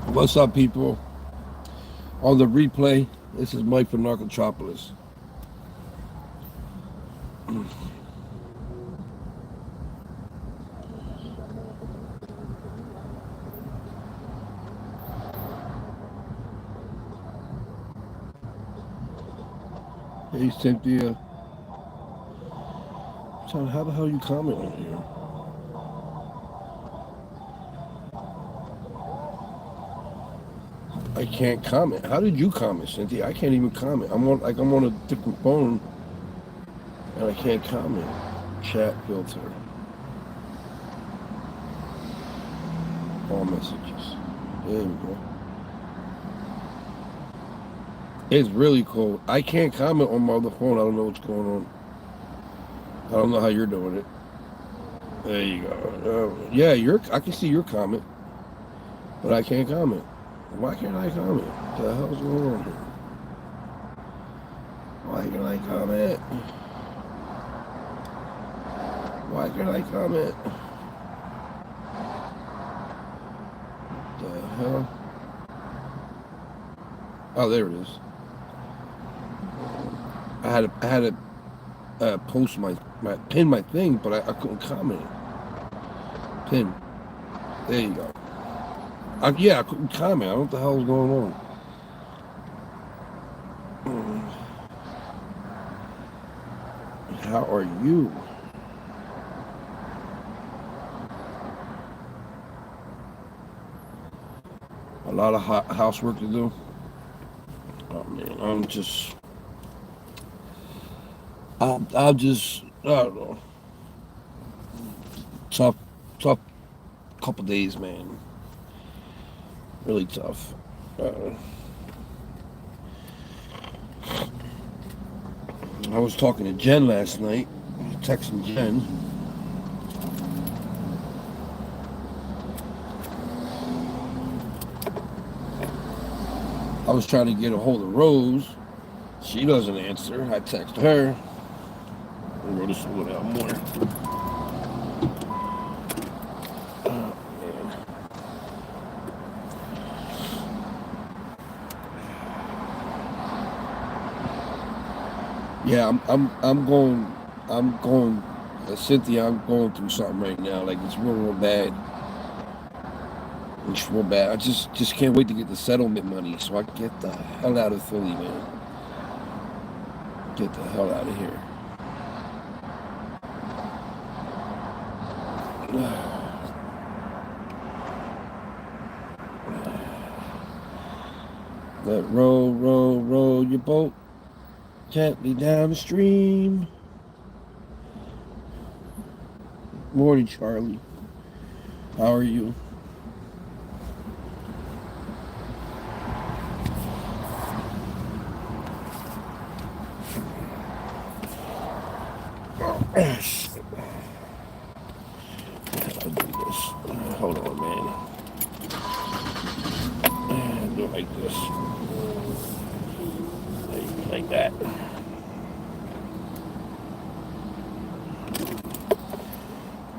What's up, people? On the replay, this is Mike from Narcotropolis. Hey, Cynthia. Son, how the hell you comment on here? I can't comment. How did you comment, Cynthia? I can't even comment. I'm on a different phone and I can't comment. Chat filter. All messages. There we go. It's really cold. I can't comment on my other phone. I don't know what's going on. I don't know how you're doing it. There you go. Yeah, I can see your comment, but I can't comment. Why can't I comment? What the hell's going on here? Why can't I comment? Why can't I comment? The hell? Oh, there it is. I had to post pin my thing, but I couldn't comment. Pin. There you go. Yeah, I couldn't comment. I don't know what the hell is going on. How are you? A lot of housework to do. Oh man, I'm just, I don't know. Tough, tough couple days, man. Really tough. Uh, I was talking to Jen last night, texting Jen. I was trying to get a hold of Rose. She doesn't answer. I text her. I wrote this one out more. Yeah, I'm going, Cynthia, I'm going through something right now. Like, it's real bad. It's real bad. I just can't wait to get the settlement money so I can get the hell out of Philly, man. Get the hell out of here. Let roll, roll, roll your boat gently down the stream. Morning, Charlie. How are you? Oh, shit. I'll do this. Hold on, man. Do it like this. Like that.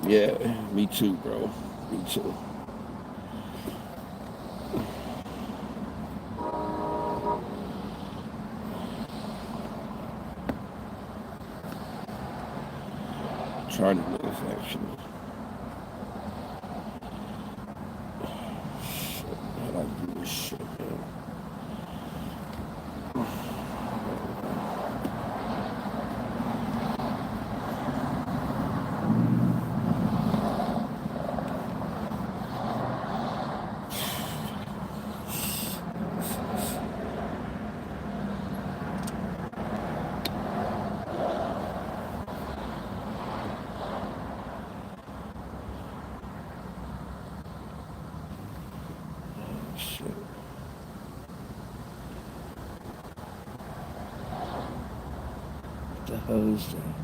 Yeah, me too, bro. Me too. Trying to live, actually. Shit, how do I do this shit, man? Shit. What the hell is that?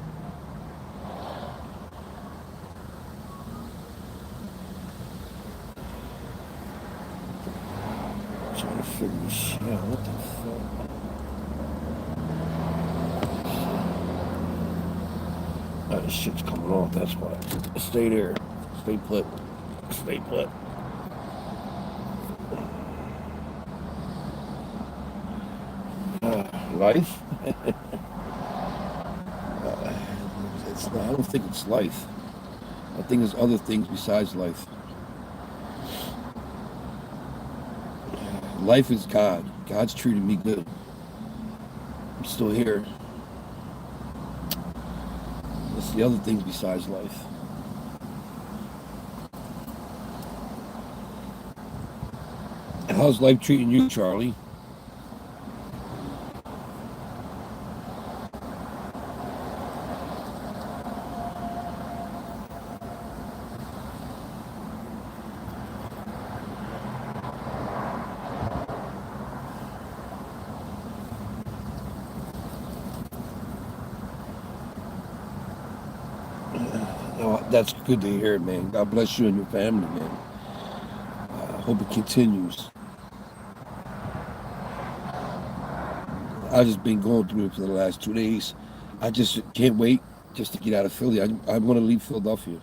Trying to figure this shit out. What the fuck? This shit's coming off, that's why. Stay there. Stay put. Stay put. Life? It's not, I don't think it's life. I think there's other things besides life. Life is God. God's treated me good. I'm still here. It's the other things besides life. How's life treating you, Charlie? Oh, that's good to hear, man. God bless you and your family, man. I hope it continues. I've just been going through it for the last 2 days. I just can't wait just to get out of Philly. I want to leave Philadelphia.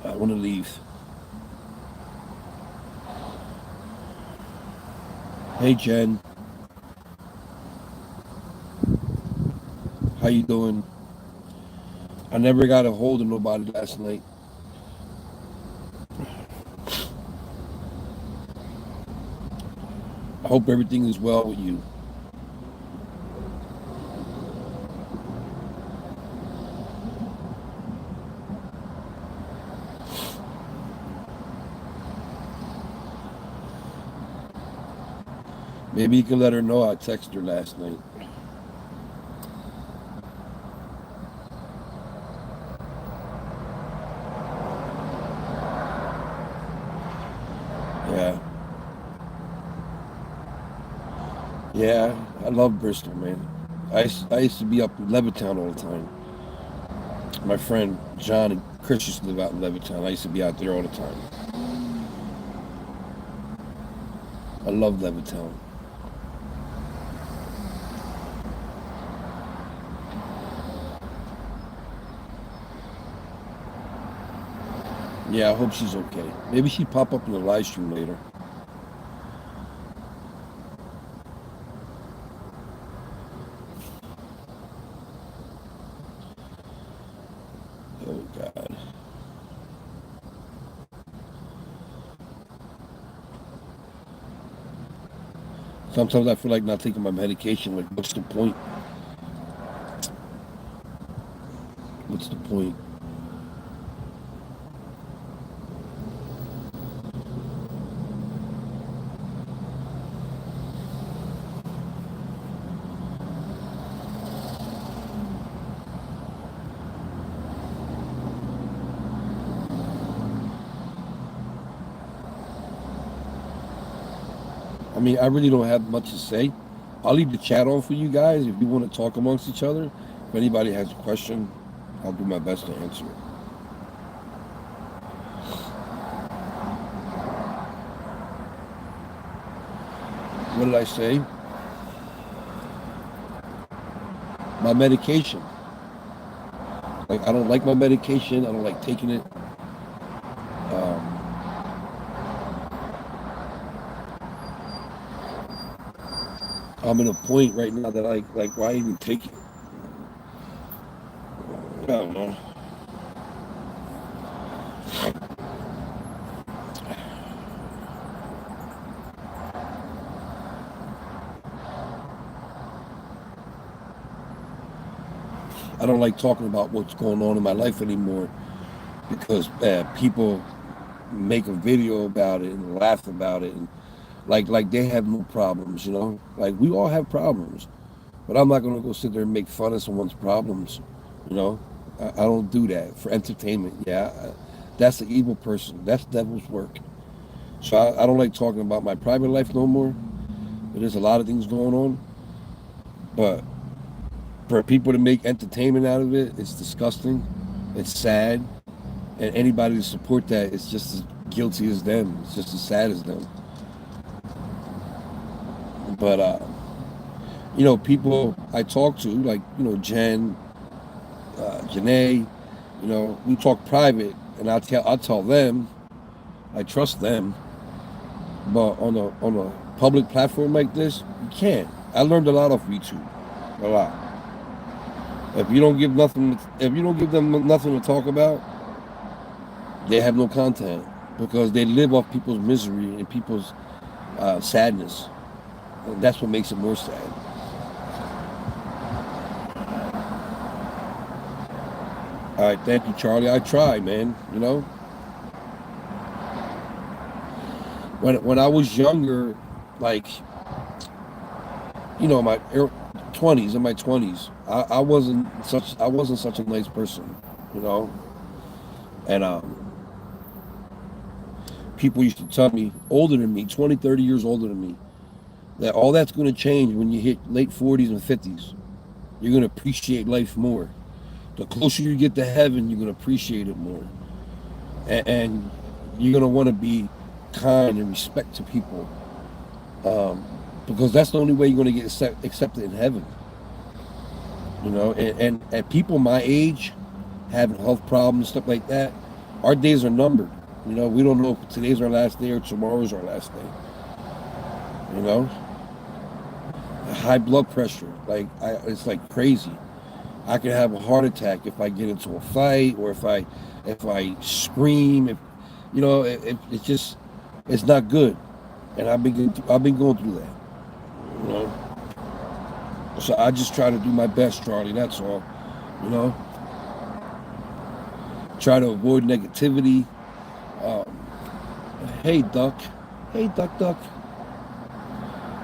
I want to leave. Hey, Jen. How you doing? I never got a hold of nobody last night. I hope everything is well with you. Maybe you can let her know I texted her last night. Yeah. Yeah, I love Bristol, man. I used to be up in Levittown all the time. My friend John and Chris used to live out in Levittown. I used to be out there all the time. I love Levittown. Yeah, I hope she's okay. Maybe she'd pop up in the live stream later. Oh, God. Sometimes I feel like not taking my medication. Like, what's the point? What's the point? I mean, I really don't have much to say. I'll leave the chat on for you guys if you want to talk amongst each other. If anybody has a question, I'll do my best to answer it. What did I say? My medication. Like, I don't like my medication. I don't like taking it. Um, I'm in a point right now that like, why even take it? I don't know. I don't like talking about what's going on in my life anymore because people make a video about it and laugh about it and like they have no problems, you know. Like we all have problems, but I'm not gonna go sit there and make fun of someone's problems, you know. I don't do that for entertainment. Yeah, that's an evil person. That's devil's work. So I don't like talking about my private life no more. But there's a lot of things going on, but for people to make entertainment out of it, it's disgusting. It's sad, and anybody to support that is just as guilty as them. It's just as sad as them. But people I talk to, like Jen, Janae, we talk private, and I tell them I trust them, but on a public platform like this, you can't. I learned a lot off YouTube, a lot. If you don't give them nothing to talk about, they have no content because they live off people's misery and people's sadness. And that's what makes it more sad. All right, thank you, Charlie. I try, man. You know, when I was younger, like my 20s, in my 20s, I wasn't such a nice person, you know, and people used to tell me, older than me, 20, 30 years older than me, that all that's going to change when you hit late 40s and 50s. You're going to appreciate life more. The closer you get to heaven, you're going to appreciate it more. And you're going to want to be kind and respect to people. Because that's the only way you're going to get accepted in heaven. You know, and people my age having health problems, stuff like that, our days are numbered. You know, we don't know if today's our last day or tomorrow's our last day. You know, high blood pressure, it's like crazy. I could have a heart attack if I get into a fight or if I scream. It's just it's not good, and I've been going through that. You know, so I just try to do my best, Charlie. That's all. You know, try to avoid negativity. Hey, duck. Hey, duck, duck.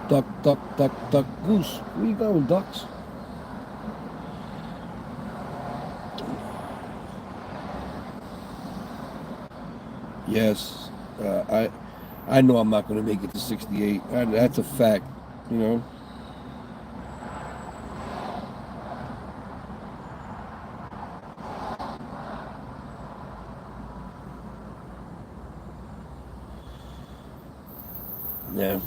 Duck, duck, duck, duck, goose. Where you going, ducks? Yes, I know I'm not going to make it to 68. That's a fact, you know. Yeah.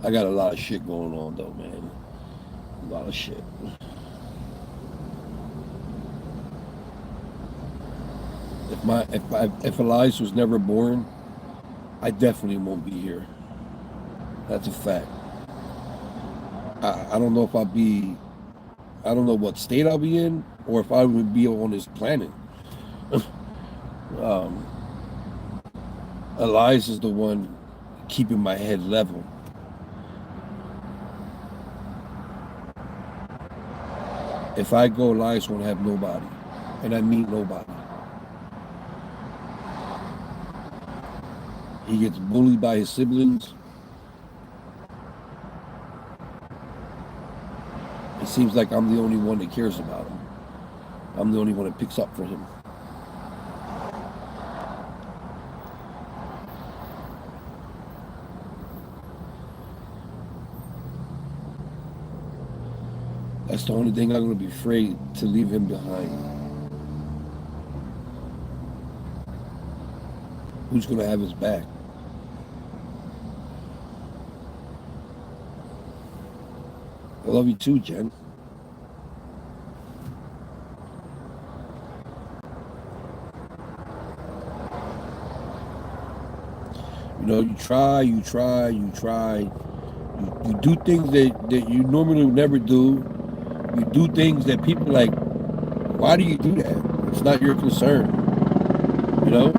I got a lot of shit going on though, man. A lot of shit. If Elias was never born, I definitely won't be here. That's a fact. I don't know if I'll be. I don't know what state I'll be in, or if I would be on this planet. um, Elias is the one keeping my head level. If I go, Elias won't have nobody, and I mean nobody. He gets bullied by his siblings. It seems like I'm the only one that cares about him. I'm the only one that picks up for him. That's the only thing I'm going to be afraid to leave him behind. Who's going to have his back? I love you too, Jen. You know, you try. You do things that you normally would never do. You do things that people like, why do you do that? It's not your concern. You know?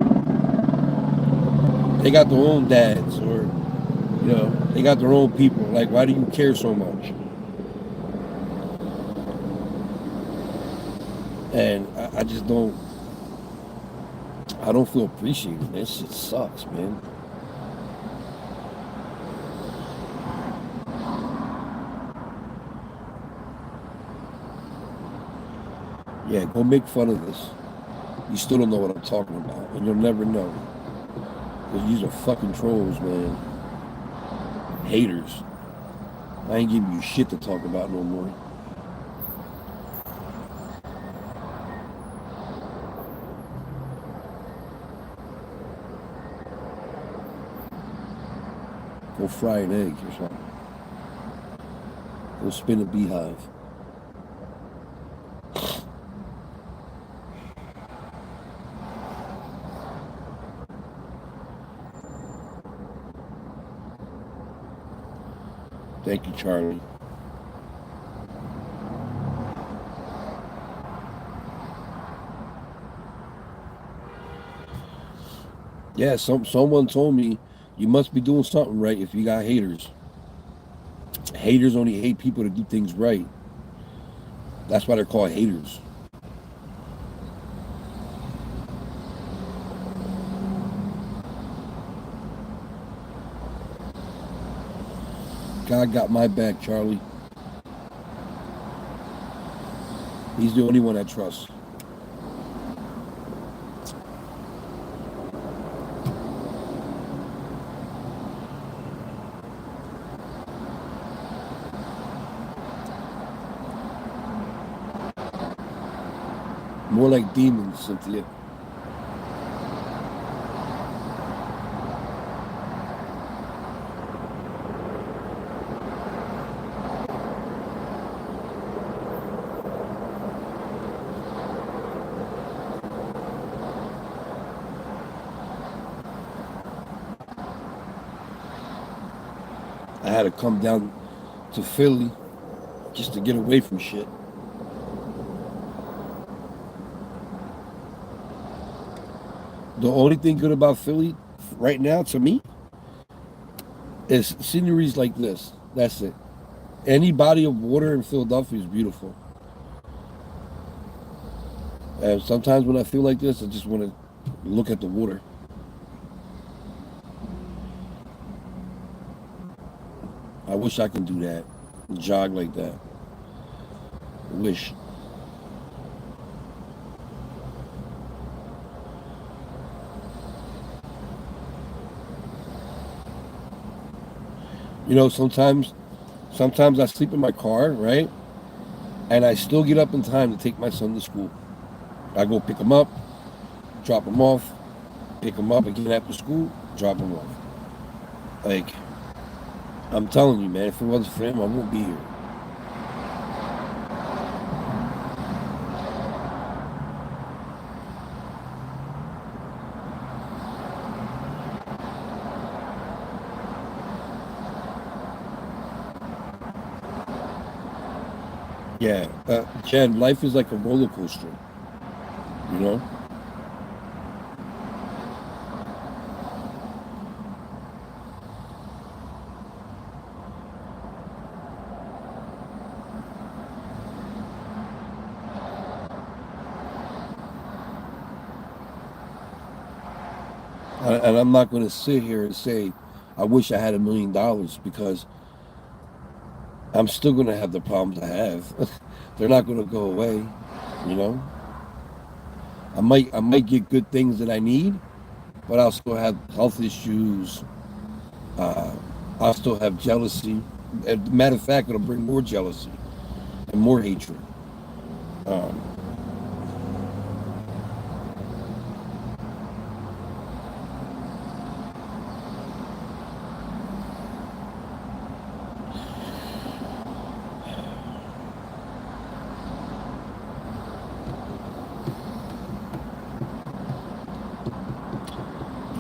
They got their own dads or, they got their own people. Like, why do you care so much? And I just don't, I don't feel appreciated. That shit sucks, man. Yeah, go make fun of this. You still don't know what I'm talking about, and you'll never know. Because these are fucking trolls, man. Haters. I ain't giving you shit to talk about no more. Go fry an egg or something. Go spin a beehive. Thank you, Charlie. Yeah, someone told me you must be doing something right if you got haters. Haters only hate people to do things right. That's why they're called haters. God got my back, Charlie. He's the only one I trust. More like demons, Cynthia. I had to come down to Philly just to get away from shit. The only thing good about Philly right now, to me, is sceneries like this. That's it. Any body of water in Philadelphia is beautiful. And sometimes when I feel like this, I just want to look at the water. I wish I could do that. Jog like that. Wish. Sometimes I sleep in my car, right? And I still get up in time to take my son to school. I go pick him up, drop him off, pick him up again after school, drop him off. Like, I'm telling you, man, if it wasn't for him, I wouldn't be here. Yeah, Jen, life is like a roller coaster, you know? And I'm not going to sit here and say, I wish I had $1 million because I'm still going to have the problems I have. They're not going to go away, you know? I might get good things that I need, but I'll still have health issues. Uh, I'll still have jealousy. As a matter of fact, it'll bring more jealousy and more hatred. Um,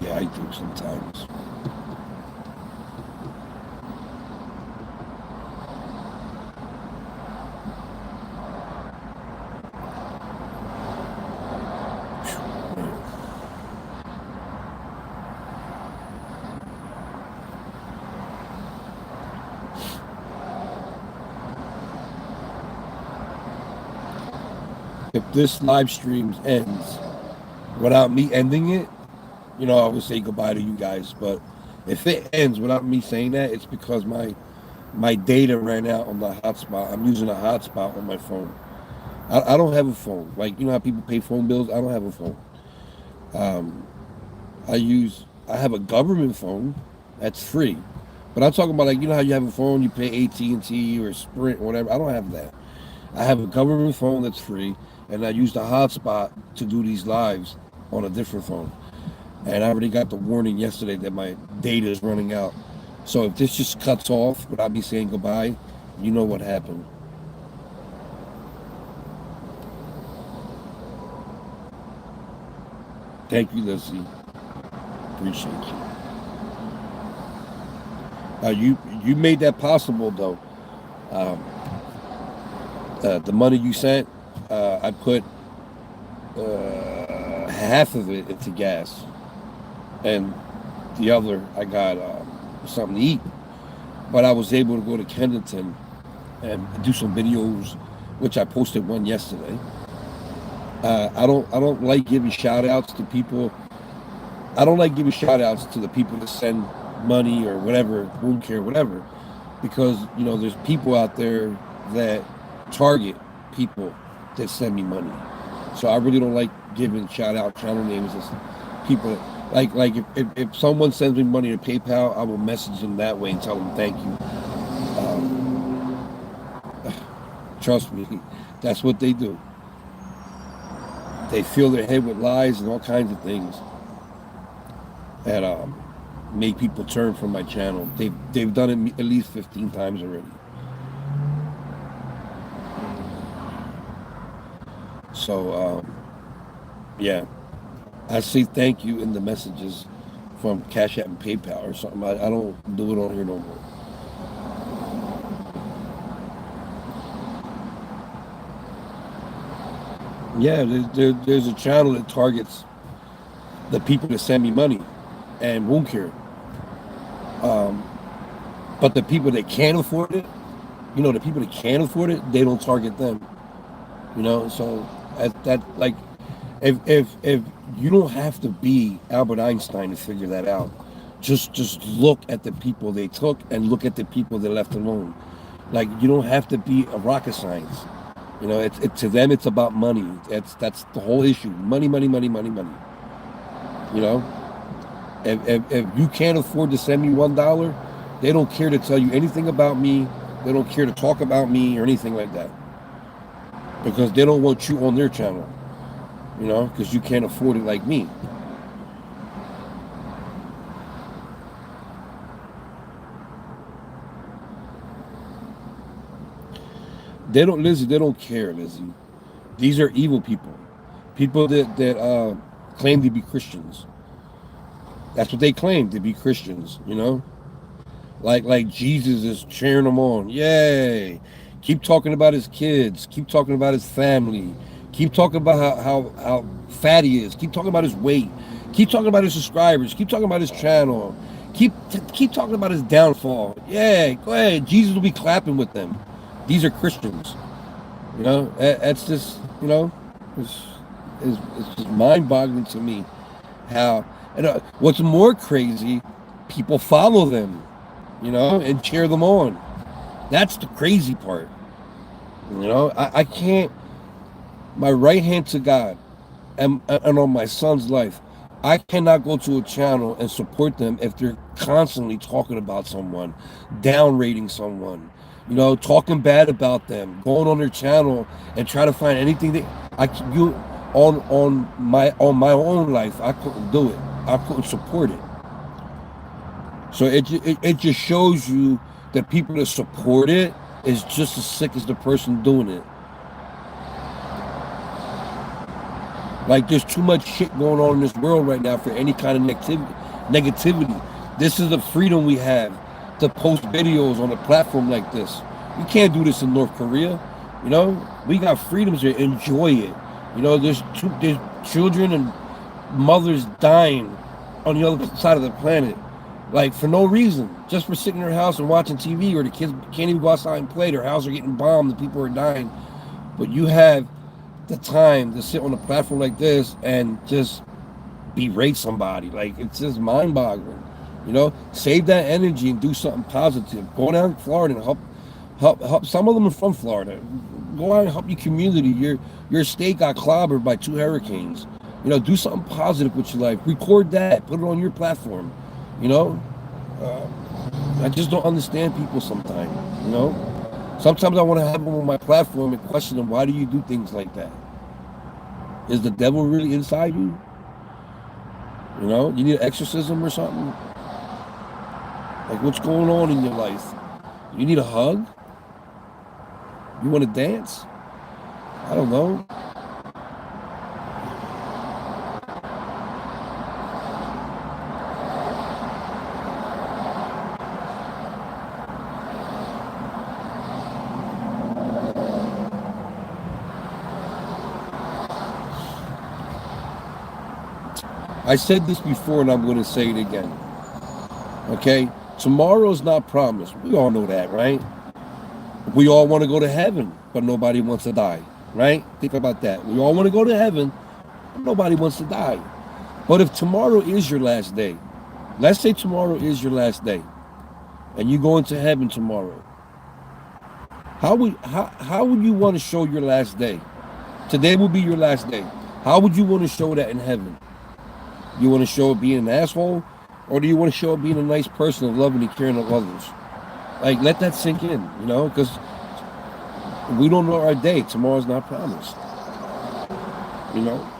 yeah, I do sometimes. If this live stream ends without me ending it, I would say goodbye to you guys. But if it ends without me saying that, it's because my data ran out on the hotspot. I'm using a hotspot on my phone. I don't have a phone. Like, how people pay phone bills? I don't have a phone. Um, I have a government phone that's free. But I'm talking about, like, how you have a phone, you pay AT&T or Sprint or whatever. I don't have that. I have a government phone that's free, and I use the hotspot to do these lives on a different phone. And I already got the warning yesterday that my data is running out. So if this just cuts off without me saying goodbye, You know what happened. Thank you, Lizzie. Appreciate you. You made that possible though. Um, the money you sent, I put half of it into gas, and the other I got something to eat. But I was able to go to Kensington and do some videos, which I posted one yesterday. I don't like giving shout outs to people. I don't like giving shout outs to the people that send money or whatever, wound care, whatever, because there's people out there that target people that send me money. So I really don't like giving shout out channel names as people. Like if someone sends me money to PayPal, I will message them that way and tell them thank you. Trust me, that's what they do. They fill their head with lies and all kinds of things that make people turn from my channel. They've done it at least 15 times already. So yeah, I say thank you in the messages from Cash App and PayPal or something. I don't do it on here no more. Yeah, there's a channel that targets the people that send me money and wound care. Um, but the people that can't afford it, the people that can't afford it, they don't target them. So that like, if you don't have to be Albert Einstein to figure that out. Just look at the people they took and look at the people they left alone. Like, you don't have to be a rocket science. To them it's about money. That's the whole issue. Money, money, money, money, money. You know, if you can't afford to send me $1, they don't care to tell you anything about me. They don't care to talk about me or anything like that, because they don't want you on their channel. Because you can't afford it like me. They don't, Lizzie. They don't care, Lizzie. These are evil people. People that claim to be Christians. That's what they claim to be Christians. Like Jesus is cheering them on. Yay! Keep talking about his kids. Keep talking about his family. Keep talking about how fat he is. Keep talking about his weight. Keep talking about his subscribers. Keep talking about his channel. Keep talking about his downfall. Yeah, go ahead. Jesus will be clapping with them. These are Christians. That's just it's just mind-boggling to me how. And what's more crazy, people follow them, and cheer them on. That's the crazy part. I can't. My right hand to God, and on my son's life, I cannot go to a channel and support them if they're constantly talking about someone, downrating someone, talking bad about them, going on their channel and try to find anything that you on my own life. I couldn't do it. I couldn't support it. So it just shows you that people that support it is just as sick as the person doing it. Like, there's too much shit going on in this world right now for any kind of negativity. This is the freedom we have to post videos on a platform like this. You can't do this in North Korea. We got freedoms here. Enjoy it. There's children and mothers dying on the other side of the planet, like, for no reason, just for sitting in their house and watching TV, or the kids can't even go outside and play. Their houses are getting bombed. The people are dying. But you have the time to sit on a platform like this and just berate somebody. Like, it's just mind-boggling. Save that energy and do something positive. Go down to Florida and help. Some of them are from Florida. Go out and help your community. Your state got clobbered by 2 hurricanes. Do something positive with your life. Record that. Put it on your platform. I just don't understand people sometimes. Sometimes I want to have them on my platform and question them. Why do you do things like that? Is the devil really inside you? You need an exorcism or something? Like, what's going on in your life? You need a hug? You want to dance? I don't know. I said this before and I'm going to say it again. Okay? Tomorrow's not promised. We all know that, right? We all want to go to heaven, but nobody wants to die, right? Think about that. We all want to go to heaven, but nobody wants to die. But if tomorrow is your last day, let's say tomorrow is your last day, and you go into heaven tomorrow, how would you want to show your last day? Today will be your last day. How would you want to show that in heaven? You want to show it being an asshole, or do you want to show it being a nice person and loving and caring of others? Like, let that sink in, because we don't know our day. Tomorrow's not promised. You know?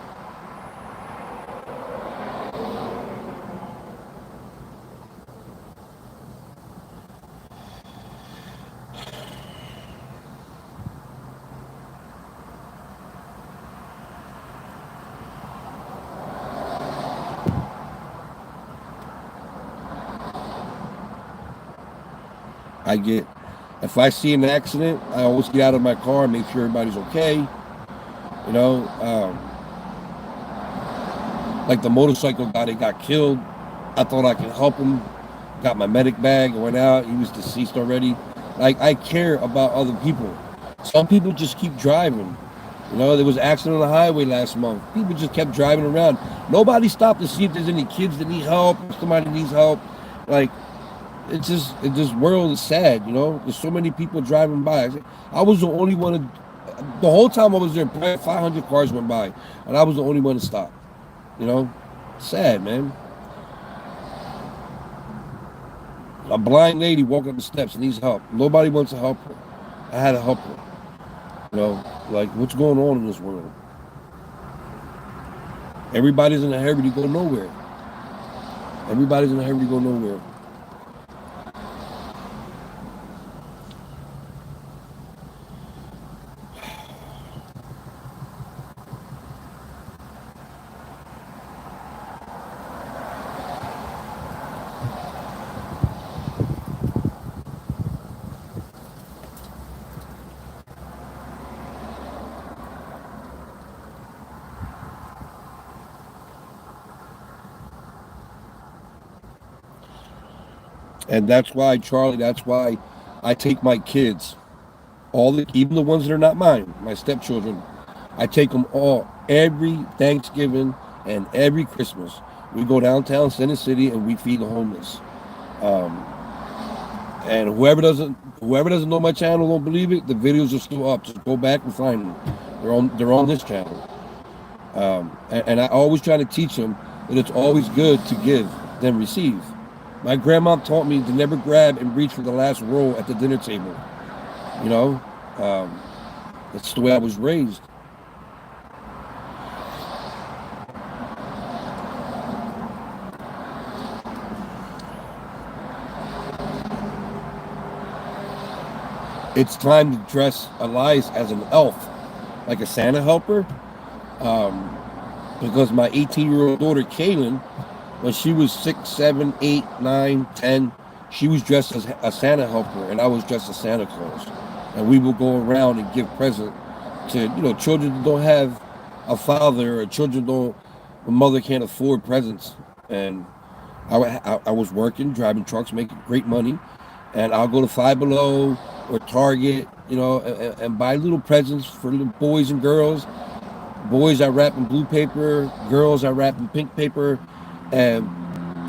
If I see an accident, I always get out of my car and make sure everybody's okay. You know, like the motorcycle guy that got killed, I thought I could help him. Got my medic bag, went out. He was deceased already. Like, I care about other people. Some people just keep driving. There was an accident on the highway last month. People just kept driving around. Nobody stopped to see if there's any kids that need help, if somebody needs help. Like, this world is sad, There's so many people driving by. I was the only one. The whole time I was there, probably 500 cars went by, and I was the only one to stop. Sad, man. A blind lady walking up the steps needs help. Nobody wants to help her. I had to help her. Like, what's going on in this world? Everybody's in a hurry to go nowhere. Everybody's in a hurry to go nowhere. And that's why, Charlie, that's why I take my kids, even the ones that are not mine, my stepchildren, I take them all every Thanksgiving and every Christmas. We go downtown Center City and we feed the homeless. And whoever doesn't know my channel, don't believe it, the videos are still up. Just go back and find them. They're on this channel. And I always try to teach them that it's always good to give than receive. My grandma taught me to never grab and reach for the last roll at the dinner table. That's the way I was raised. It's time to dress Elias as an elf, like a Santa helper. Because my 18-year-old daughter, Kaylin, when she was 6, 7, 8, 9, 10, she was dressed as a Santa helper, and I was dressed as Santa Claus. And we would go around and give presents to, children that don't have a father, or a mother can't afford presents. And I was working, driving trucks, making great money. And I'll go to Five Below or Target, and buy little presents for little boys and girls. Boys I wrap in blue paper, girls I wrap in pink paper. And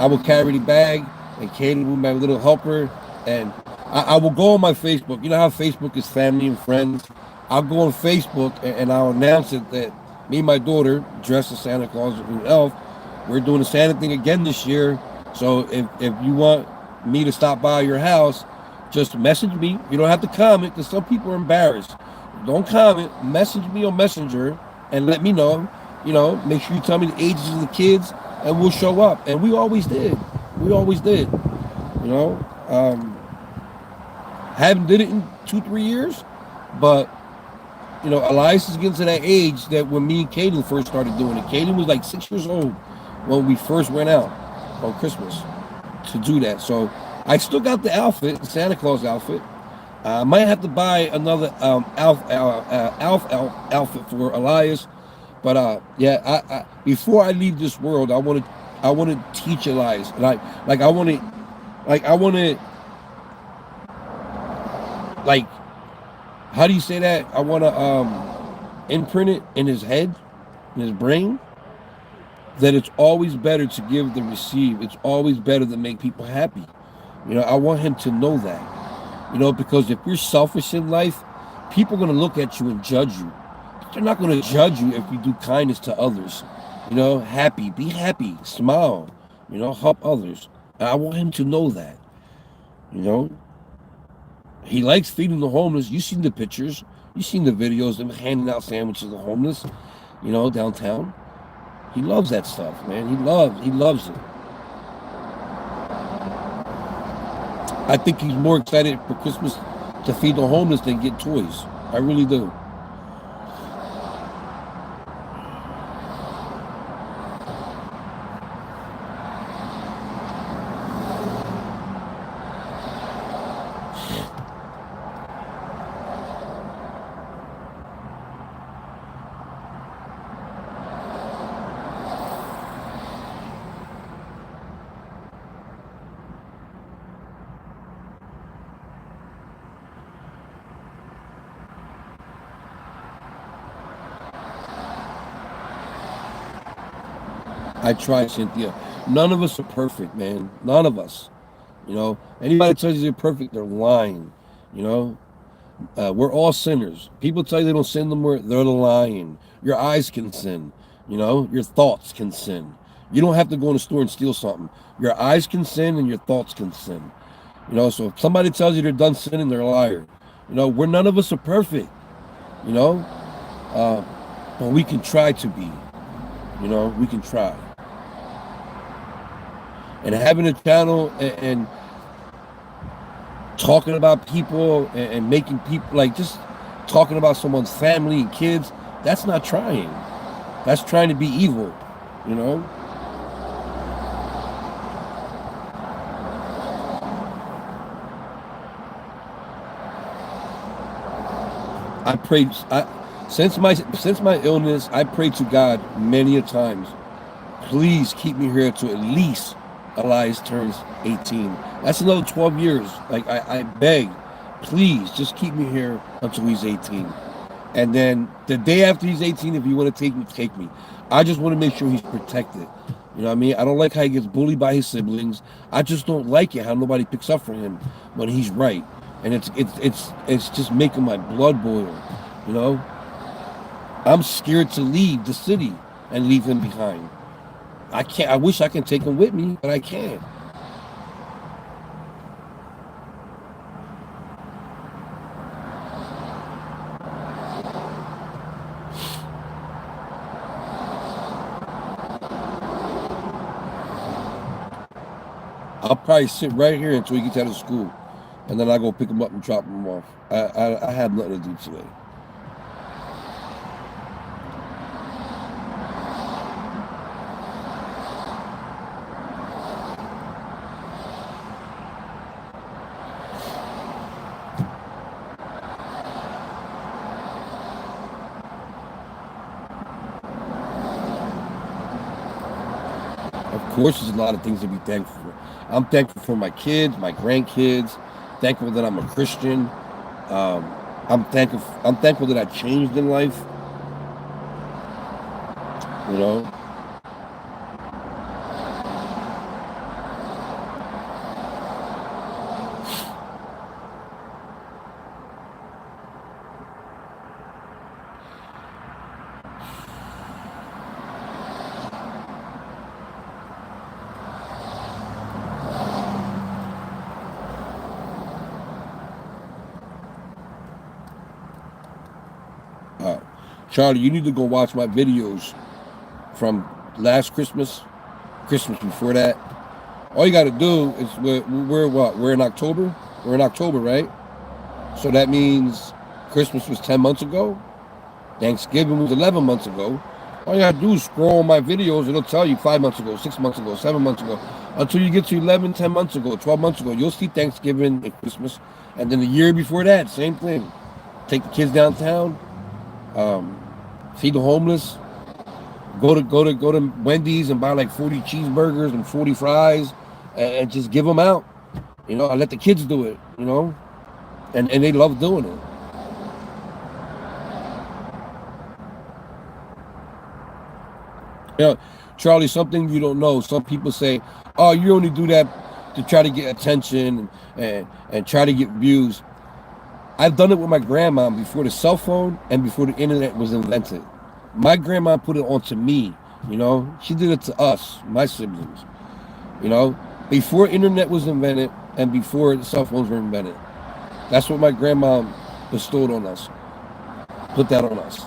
I will carry the bag and Katie with my little helper. And I will go on my Facebook. You know how Facebook is family and friends? I'll go on Facebook and I'll announce it that me and my daughter, dressed as Santa Claus and an elf, we're doing the Santa thing again this year. So if you want me to stop by your house, just message me. You don't have to comment because some people are embarrassed. Don't comment. Message me on Messenger and let me know. Make sure you tell me the ages of the kids. And we'll show up. And we always did. Haven't did it in 2-3 years. But you know, Elias is getting to that age that when me and Caden first started doing it. Caden was like 6 years old when we first went out on Christmas to do that. So I still got the outfit, the Santa Claus outfit. I might have to buy another outfit for Elias, but yeah, before I leave this world, I want to teach Elias, like I want to like how do you say that? I want to imprint it in his head, in his brain, that it's always better to give than receive. It's always better to make people happy. You know, I want him to know that. You know, because if you're selfish in life, people are going to look at you and judge you. They're not going to judge you if you do kindness to others. You know, be happy, smile, you know, help others. And I want him to know that. You know, he likes feeding the homeless. You've seen the pictures, you've seen the videos of him handing out sandwiches to the homeless, you know, downtown. He loves that stuff, man. He loves it. I think he's more excited for Christmas to feed the homeless than get toys. I really do. I try, Cynthia. None of us are perfect, man. None of us. You know, anybody tells you they're perfect, they're lying. You know, we're all sinners. People tell you they don't sin no more, they're lying. Your eyes can sin. You know, your thoughts can sin. You don't have to go in the store and steal something. Your eyes can sin and your thoughts can sin. You know, so if somebody tells you they're done sinning, they're a liar. You know, we're none of us are perfect. You know, uh, but we can try to be. You know, we can try. And having a channel and talking about people and making people like just talking about someone's family and kids, that's not trying. That's trying to be evil, you know? I prayed since my illness, I prayed to God many a times. Please keep me here to at least Elias turns 18. That's another 12 years. Like I beg, please just keep me here until he's 18. And then the day after he's 18, if you want to take me, take me. I just want to make sure he's protected. You know what I mean? I don't like how he gets bullied by his siblings. I just don't like it how nobody picks up for him when he's right. And it's just making my blood boil. You know? I'm scared to leave the city and leave him behind. I can't. I wish I can take him with me, but I can't. I'll probably sit right here until he gets out of school, and then I go pick him up and drop him off. I have nothing to do today. Of course, there's a lot of things to be thankful for. I'm thankful for my kids, my grandkids. Thankful that I'm a Christian. Um, I'm thankful. I'm thankful that I changed in life. You know. Uh, Charlie, you need to go watch my videos from last Christmas, Christmas before that. All you got to do is we're what? We're in October. We're in October, right? So that means Christmas was 10 months ago. Thanksgiving was 11 months ago. All you gotta do is scroll on my videos. It'll tell you 5 months ago, 6 months ago, 7 months ago. Until you get to 11, 10 months ago, 12 months ago, you'll see Thanksgiving and Christmas. And then the year before that, same thing. Take the kids downtown, feed the homeless, go to Wendy's and buy like 40 cheeseburgers and 40 fries and just give them out. I let the kids do it, and they love doing it. Charlie, something you don't know. Some people say, oh, you only do that to try to get attention and try to get views. I've done it with my grandma before the cell phone and before the internet was invented. My grandma put it onto me, She did it to us, my siblings, Before internet was invented and before the cell phones were invented. That's what my grandma bestowed on us. Put that on us.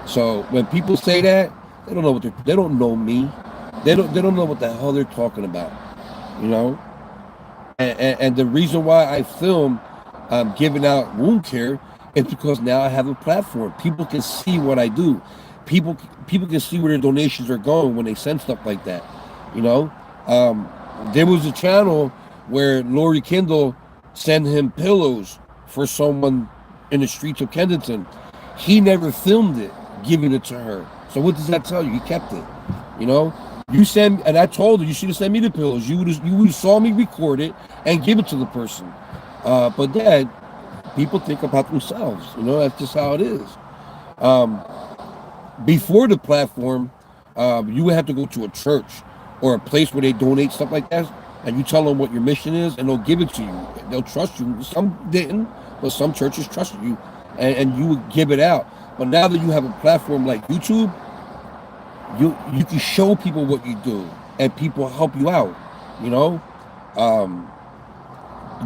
So when people say that, they don't know they don't know me. They don't know what the hell they're talking about, And the reason why I film giving out wound care is because now I have a platform. People can see what I do. People can see where their donations are going when they send stuff like that. There was a channel where Lori Kendall sent him pillows for someone in the streets of Kensington. He never filmed it, giving it to her. So what does that tell you? He kept it. You send, and I told her you should have sent me the pillows. You would have saw me record it and give it to the person. But Dad, people think about themselves. That's just how it is. Before the platform, you would have to go to a church or a place where they donate stuff like that, and you tell them what your mission is, and they'll give it to you. They'll trust you. Some didn't, but some churches trusted you, and you would give it out. But now that you have a platform like YouTube, you can show people what you do, and people help you out.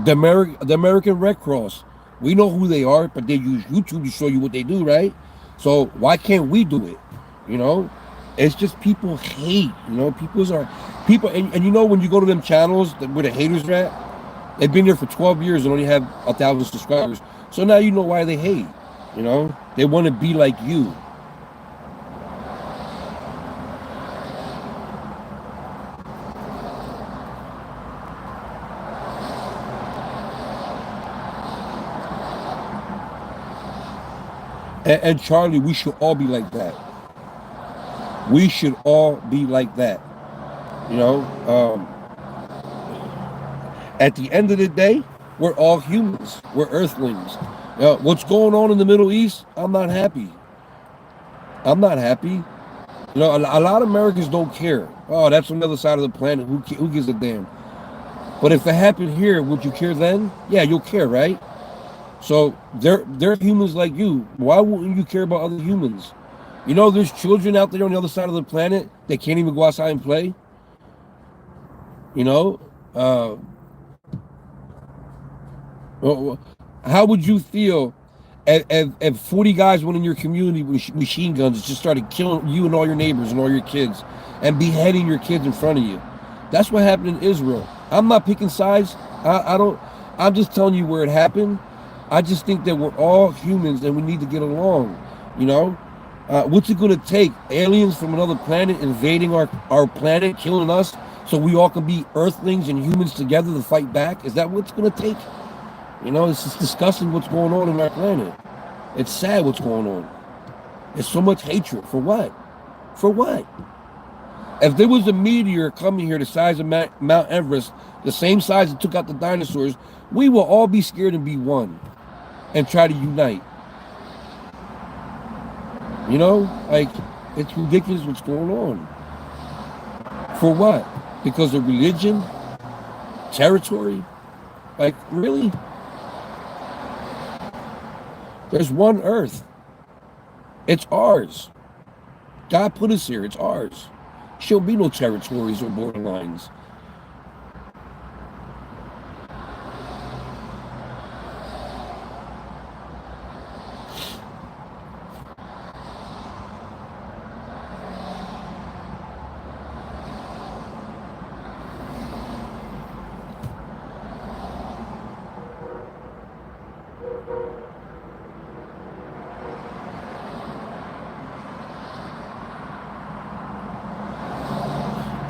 The American Red Cross, we know who they are, but they use YouTube to show you what they do, right? So why can't we do it? It's just people hate. People, and when you go to them channels where the haters are at, they've been there for 12 years and only have 1,000 subscribers. So now you know why they hate. They want to be like you. And Charlie, we should all be like that. We should all be like that. At the end of the day, we're all humans. We're earthlings. What's going on in the Middle East? I'm not happy. A lot of Americans don't care. Oh, that's on the other side of the planet. Who gives a damn? But if it happened here, would you care then? Yeah, you'll care, right? So they're humans like you. Why wouldn't you care about other humans? There's children out there on the other side of the planet that can't even go outside and play. How would you feel if 40 guys went in your community with machine guns and just started killing you and all your neighbors and all your kids and beheading your kids in front of you? That's what happened in Israel. I'm not picking sides. I'm just telling you where it happened. I just think that we're all humans and we need to get along. What's it going to take? Aliens from another planet invading our planet, killing us, so we all can be earthlings and humans together to fight back? Is that what's going to take? It's just disgusting what's going on in our planet. It's sad what's going on. There's so much hatred. For what? For what? If there was a meteor coming here the size of Mount Everest, the same size that took out the dinosaurs, we will all be scared and be one and try to unite. It's ridiculous what's going on. For what? Because of religion? Territory? Really? There's one earth. It's ours. God put us here. It's ours. There'll be no territories or borderlines.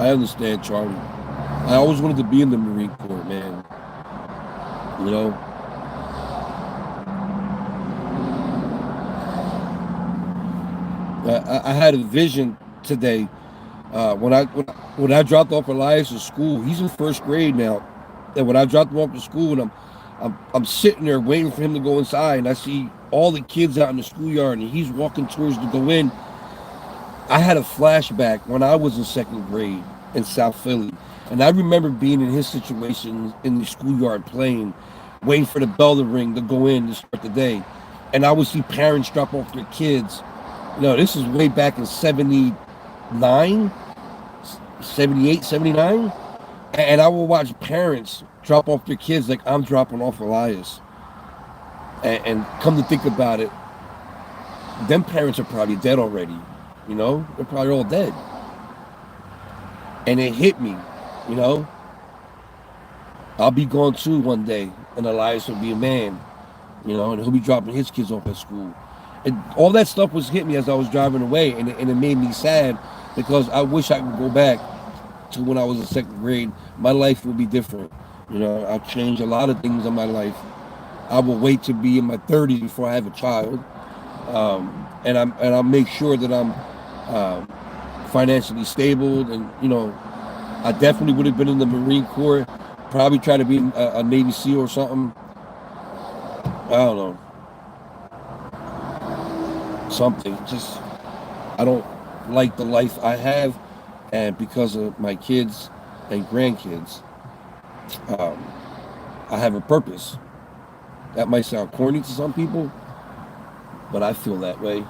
I understand, Charlie. I always wanted to be in the Marine Corps, man. You know, I had a vision today when I dropped off Elias at school. He's in first grade now, and when I dropped him off to school, and I'm sitting there waiting for him to go inside, and I see all the kids out in the schoolyard, and he's walking towards to go in. I had a flashback when I was in second grade in South Philly, and I remember being in his situation in the schoolyard playing, waiting for the bell to ring to go in to start the day, and I would see parents drop off their kids. This is way back in 79, 78, 79. And I will watch parents drop off their kids like I'm dropping off Elias. And come to think about it, them parents are probably dead already. They're probably all dead. And it hit me, you know. I'll be gone too one day, and Elias will be a man, and he'll be dropping his kids off at school. And all that stuff was hitting me as I was driving away, and it made me sad because I wish I could go back to when I was in second grade. My life would be different. I'll change a lot of things in my life. I will wait to be in my 30s before I have a child, and I'll make sure that I'm financially stable. And I definitely would have been in the Marine Corps. Probably try to be a Navy SEAL or something. I don't know. Something. Just, I don't like the life I have, and because of my kids and grandkids, I have a purpose. That might sound corny to some people, but I feel that way.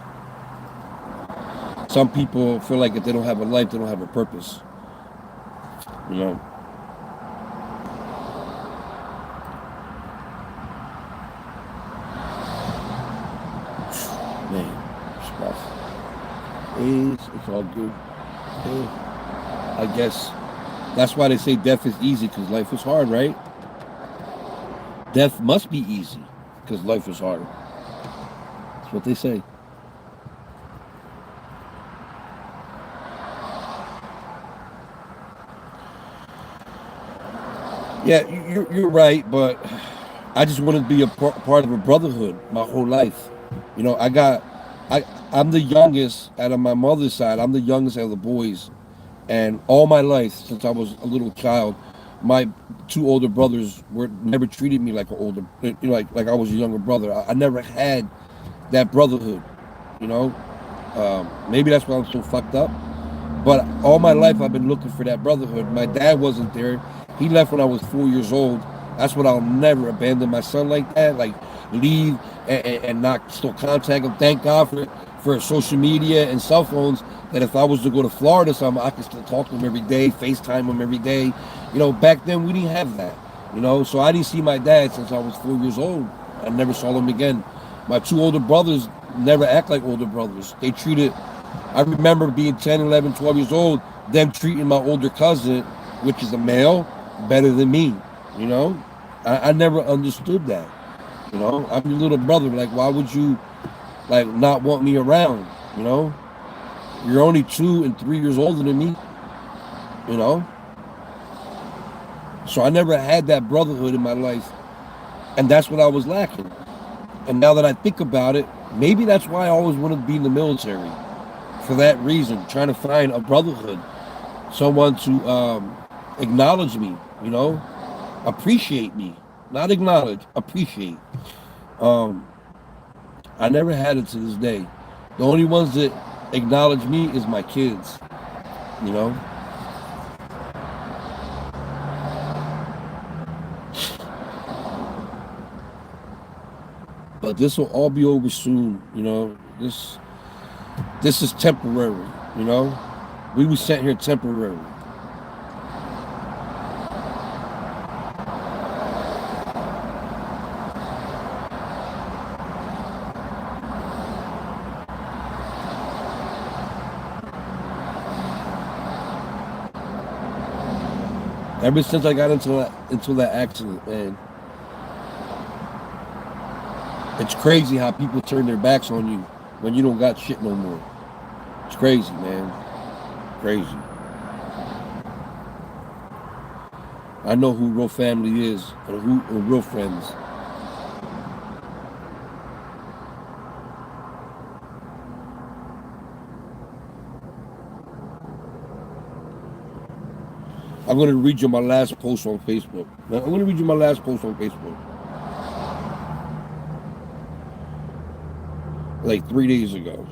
Some people feel like if they don't have a life, they don't have a purpose. Man, stuff. It's all good. I guess that's why they say death is easy, because life is hard, right? Death must be easy because life is hard. That's what they say. Yeah, you're right, but I just wanted to be a part of a brotherhood my whole life. I'm the youngest out of my mother's side. I'm the youngest out of the boys. And all my life, since I was a little child, my two older brothers never treated me like an older, like I was a younger brother. I never had that brotherhood, you know. Maybe that's why I'm so fucked up. But all my life, I've been looking for that brotherhood. My dad wasn't there. He left when I was 4 years old. That's what I'll never abandon my son like that. Like leave and not still contact him. Thank God for social media and cell phones. That if I was to go to Florida, I could still talk to him every day, FaceTime him every day. Back then we didn't have that. So I didn't see my dad since I was 4 years old. I never saw him again. My two older brothers never act like older brothers. I remember being 10, 11, 12 years old, them treating my older cousin, which is a male, better than me. I never understood that. I'm your little brother. Like, why would you, not want me around? You're only 2 and 3 years older than me. So I never had that brotherhood in my life. And that's what I was lacking. And now that I think about it, maybe that's why I always wanted to be in the military. For that reason, trying to find a brotherhood. Someone to acknowledge me, appreciate me. Not acknowledge, appreciate. I never had it to this day. The only ones that acknowledge me is my kids, But this will all be over soon, This is temporary, We were sent here temporary. Ever since I got into that accident, man, it's crazy how people turn their backs on you when you don't got shit no more. It's crazy, man. Crazy. I know who real family is and who are real friends. I'm going to read you my last post on Facebook. Now, I'm going to read you my last post on Facebook. Like 3 days ago.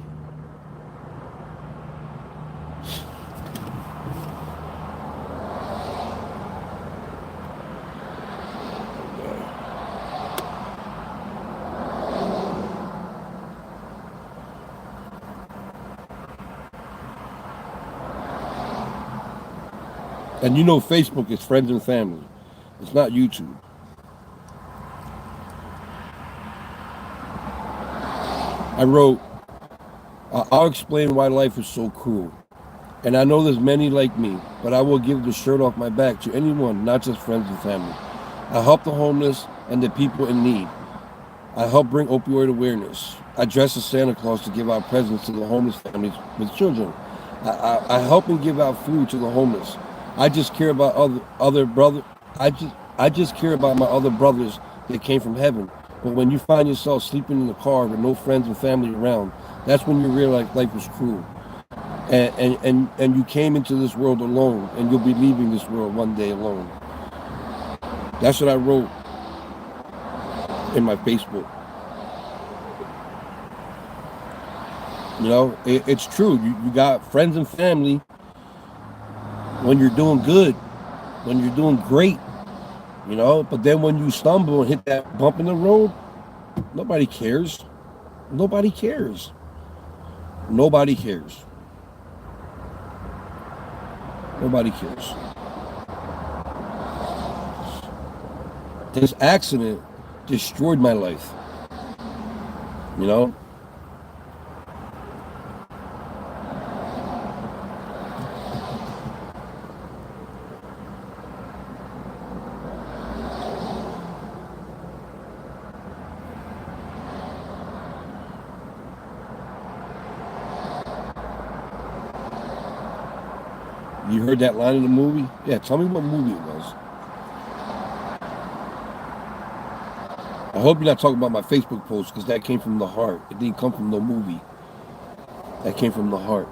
And you know Facebook is friends and family. It's not YouTube. I wrote, I'll explain why life is so cruel. And I know there's many like me, but I will give the shirt off my back to anyone, not just friends and family. I help the homeless and the people in need. I help bring opioid awareness. I dress as Santa Claus to give out presents to the homeless families with children. I help and give out food to the homeless. I just care about other brother. I just care about my other brothers that came from heaven. But when you find yourself sleeping in the car with no friends and family around, that's when you realize life is cruel. And you came into this world alone, and you'll be leaving this world one day alone. That's what I wrote in my Facebook. You know, it's true. You got friends and family when you're doing good, when you're doing great, you know. But then when you stumble and hit that bump in the road, nobody cares. Nobody cares. Nobody cares. Nobody cares. This accident destroyed my life. You know? You heard that line in the movie? Yeah, tell me what movie it was. I hope you're not talking about my Facebook post because that came from the heart. It didn't come from no movie. That came from the heart.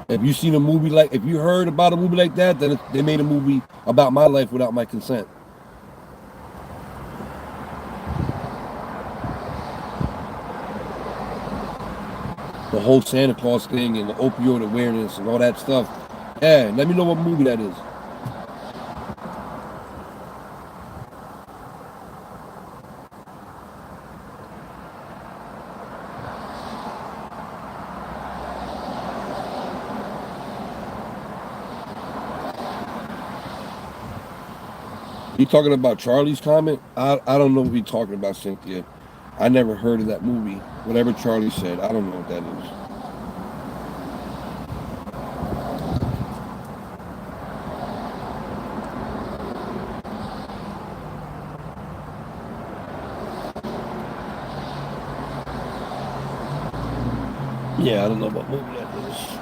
If you heard about a movie like that, then they made a movie about my life without my consent. The whole Santa Claus thing and the opioid awareness and all that stuff. Yeah, let me know what movie that is. You talking about Charlie's comment? I don't know what you're talking about, Cynthia. I never heard of that movie. Whatever Charlie said, I don't know what that is. Yeah, I don't know what movie that is.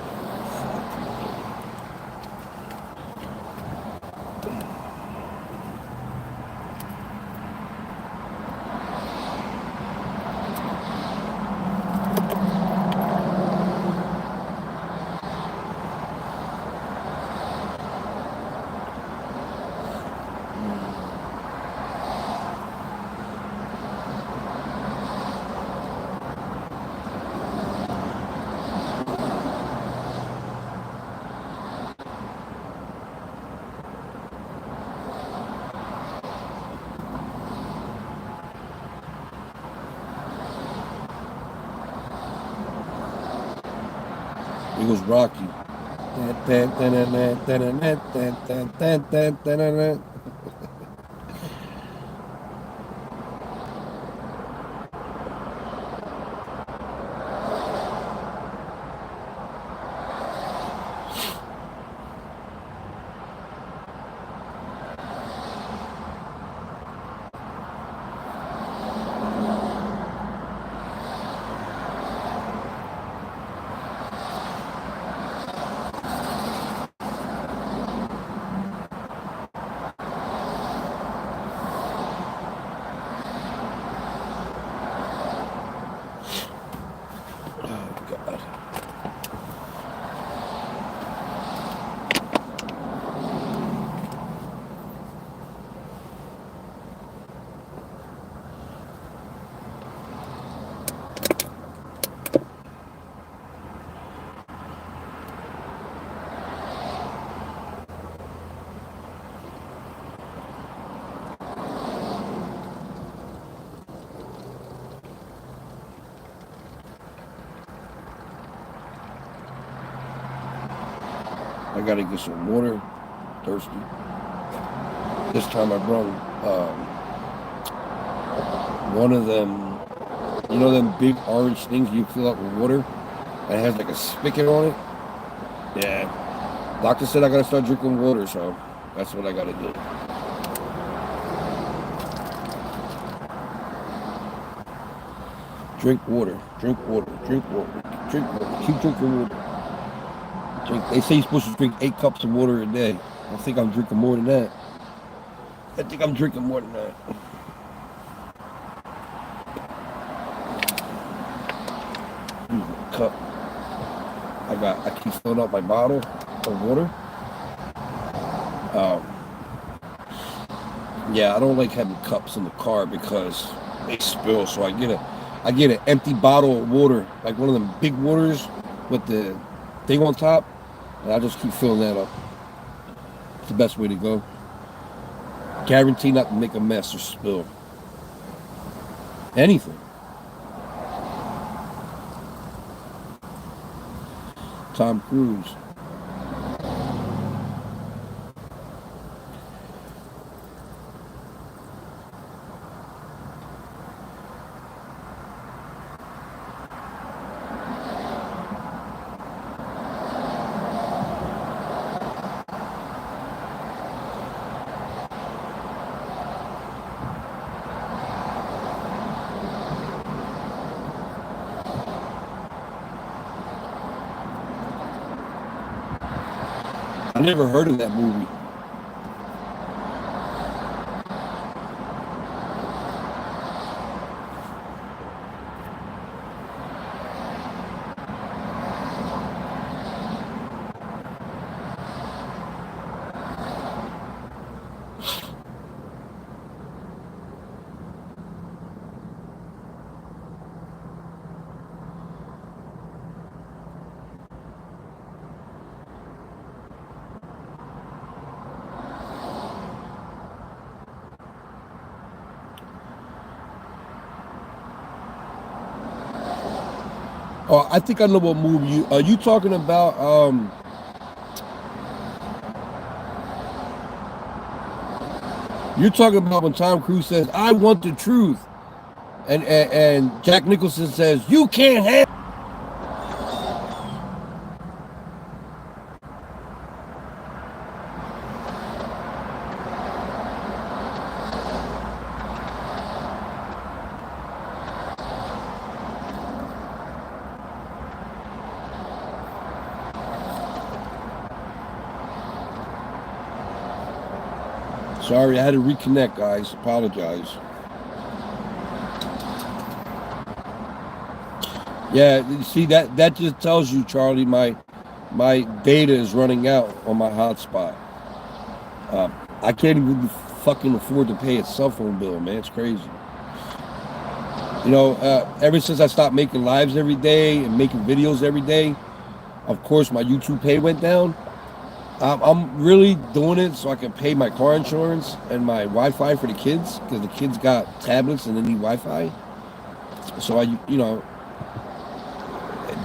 It was Rocky. I gotta get some water. Thirsty. This time I brought one of them, you know, them big orange things you fill up with water, and it has like a spigot on it. Yeah. Doctor said I gotta start drinking water, so that's what I gotta do. Drink water, drink water, drink water, drink water. Keep drinking water. They say you're supposed to drink 8 cups of water a day. I think I'm drinking more than that. I think I'm drinking more than that. Use my cup. I keep filling up my bottle of water. Yeah, I don't like having cups in the car because they spill. So I get an empty bottle of water, like one of them big waters with the thing on top, and I just keep filling that up. It's the best way to go. Guarantee not to make a mess or spill anything. Tom Cruise. I never heard of that movie. Oh, I think I know what movie you are you talking about. You're talking about when Tom Cruise says, "I want the truth," and Jack Nicholson says, "You can't have." Sorry, I had to reconnect, guys. Apologize. Yeah, you see that just tells you, Charlie, my data is running out on my hotspot. I can't even fucking afford to pay a cell phone bill, man. It's crazy. You know, ever since I stopped making lives every day and making videos every day, of course my YouTube pay went down. I'm really doing it so I can pay my car insurance and my Wi-Fi for the kids because the kids got tablets and they need Wi-Fi. So you know,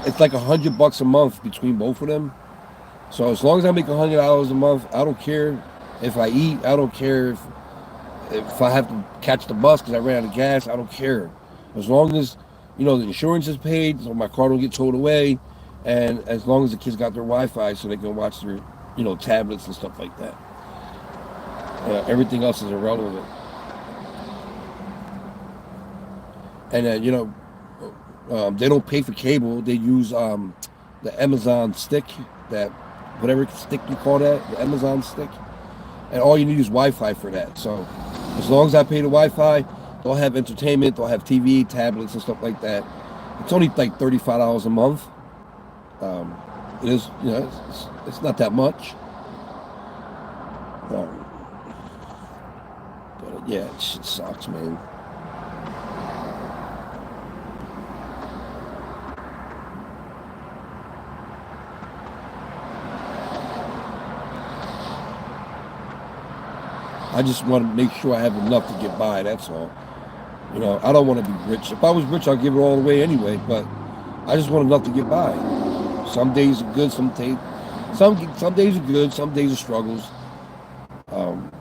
it's like $100 a month between both of them. So as long as I make $100 a month, I don't care if I eat. I don't care if I have to catch the bus because I ran out of gas. I don't care. As long as, you know, the insurance is paid so my car don't get towed away, and as long as the kids got their Wi-Fi so they can watch their, you know, tablets and stuff like that. Everything else is irrelevant. And then, you know, they don't pay for cable. They use the Amazon stick, that whatever stick you call that, the Amazon stick. And all you need is Wi-Fi for that. So as long as I pay the Wi-Fi, they'll have entertainment, they'll have TV, tablets, and stuff like that. It's only like $35 a month. It is, you know, it's not that much. But yeah, it shit sucks, man. I just want to make sure I have enough to get by, that's all. You know, I don't want to be rich. If I was rich, I'd give it all away anyway, but I just want enough to get by. Some days are good, some days, Some days are good, some days are struggles. Um,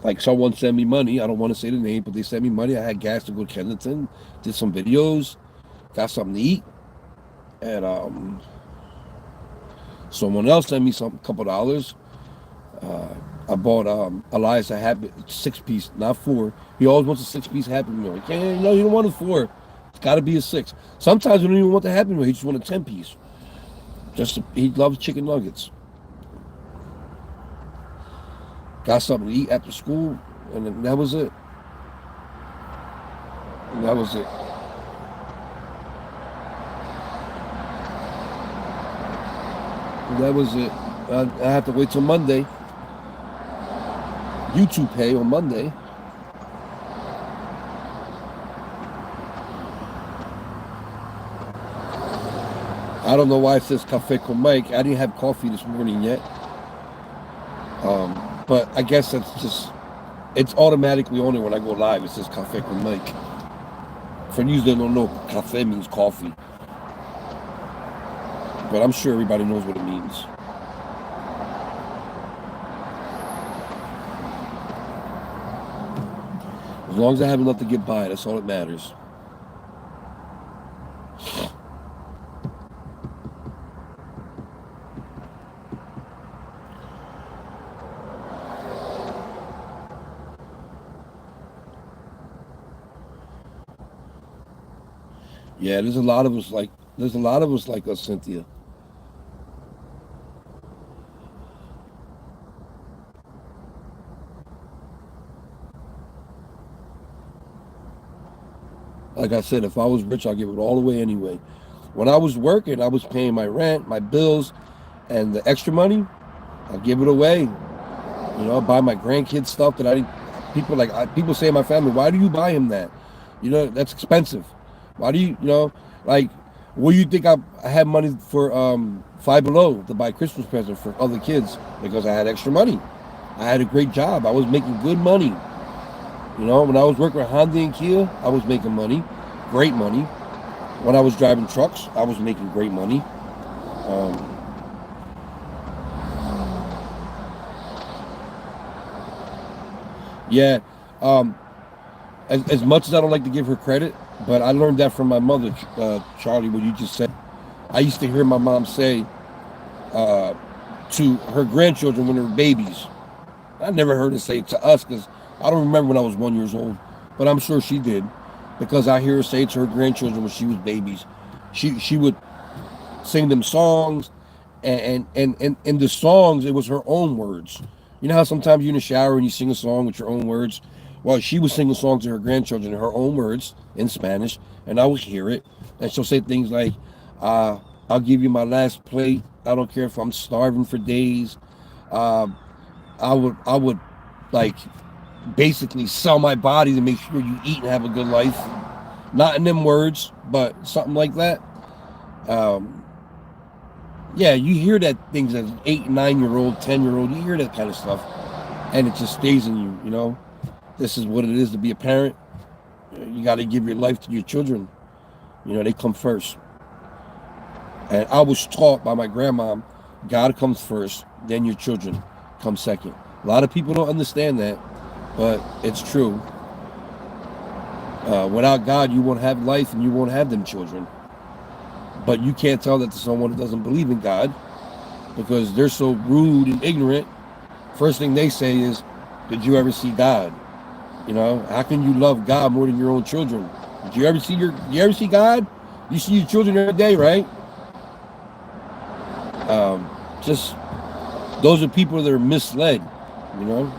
like someone sent me money. I don't want to say the name, but they sent me money. I had gas to go to Kensington, did some videos, got something to eat, and someone else sent me some couple dollars. Uh, I bought Elias a happy 6 piece, not four. He always wants a 6 piece Happy Meal. He can't, no, you don't want a four. It's got to be a six. Sometimes we don't even want the Happy Meal. He just want a 10 piece. He loves chicken nuggets. Got something to eat after school, and then that was it. And that was it. And that was it. I have to wait till Monday. YouTube pay on Monday. I don't know why it says Cafe con Mike. I didn't have coffee this morning yet. But I guess it's automatically on it when I go live. It says Cafe con Mike. For you that don't know, cafe means coffee. But I'm sure everybody knows what it means. As long as I have enough to get by, that's all that matters. Yeah, there's a lot of us like us, Cynthia. Like I said, if I was rich, I'll give it all away anyway. When I was working, I was paying my rent, my bills, and the extra money, I'll give it away. Buy my grandkids stuff that I didn't. People say in my family, why do you buy him that? That's expensive. Why do like, what do you think I had money for Five Below to buy Christmas presents for other kids? Because I had extra money. I had a great job. I was making good money. When I was working with Honda and Kia, I was making money, great money. When I was driving trucks, I was making great money. Um, yeah, um, as much as I don't like to give her credit, but I learned that from my mother, Charlie, what you just said. I used to hear my mom say uh, to her grandchildren when they were babies. I never heard her say it to us because I don't remember when I was 1 year old, but I'm sure she did because I hear her say it to her grandchildren when she was babies. She would sing them songs, and the songs, it was her own words. You know how sometimes you're in the shower and you sing a song with your own words? Well, she would sing a song to her grandchildren in her own words in Spanish, and I would hear it, and she'll say things like, uh, "I'll give you my last plate. I don't care if I'm starving for days. Uh, I would like basically sell my body to make sure you eat and have a good life." Not in them words, but something like that. Um, yeah, you hear that things as 8, 9 year old, 10 year old. You hear that kind of stuff, and it just stays in you. This is what it is to be a parent. You got to give your life to your children. They come first. And I was taught by my grandmom, God comes first, then your children come second. A lot of people don't understand that, but it's true. Without God, you won't have life and you won't have them children. But you can't tell that to someone that doesn't believe in God because they're so rude and ignorant. First thing they say is, "Did you ever see God?" How can you love God more than your own children? You ever see God? You see your children every day, right? Just those are people that are misled, you know.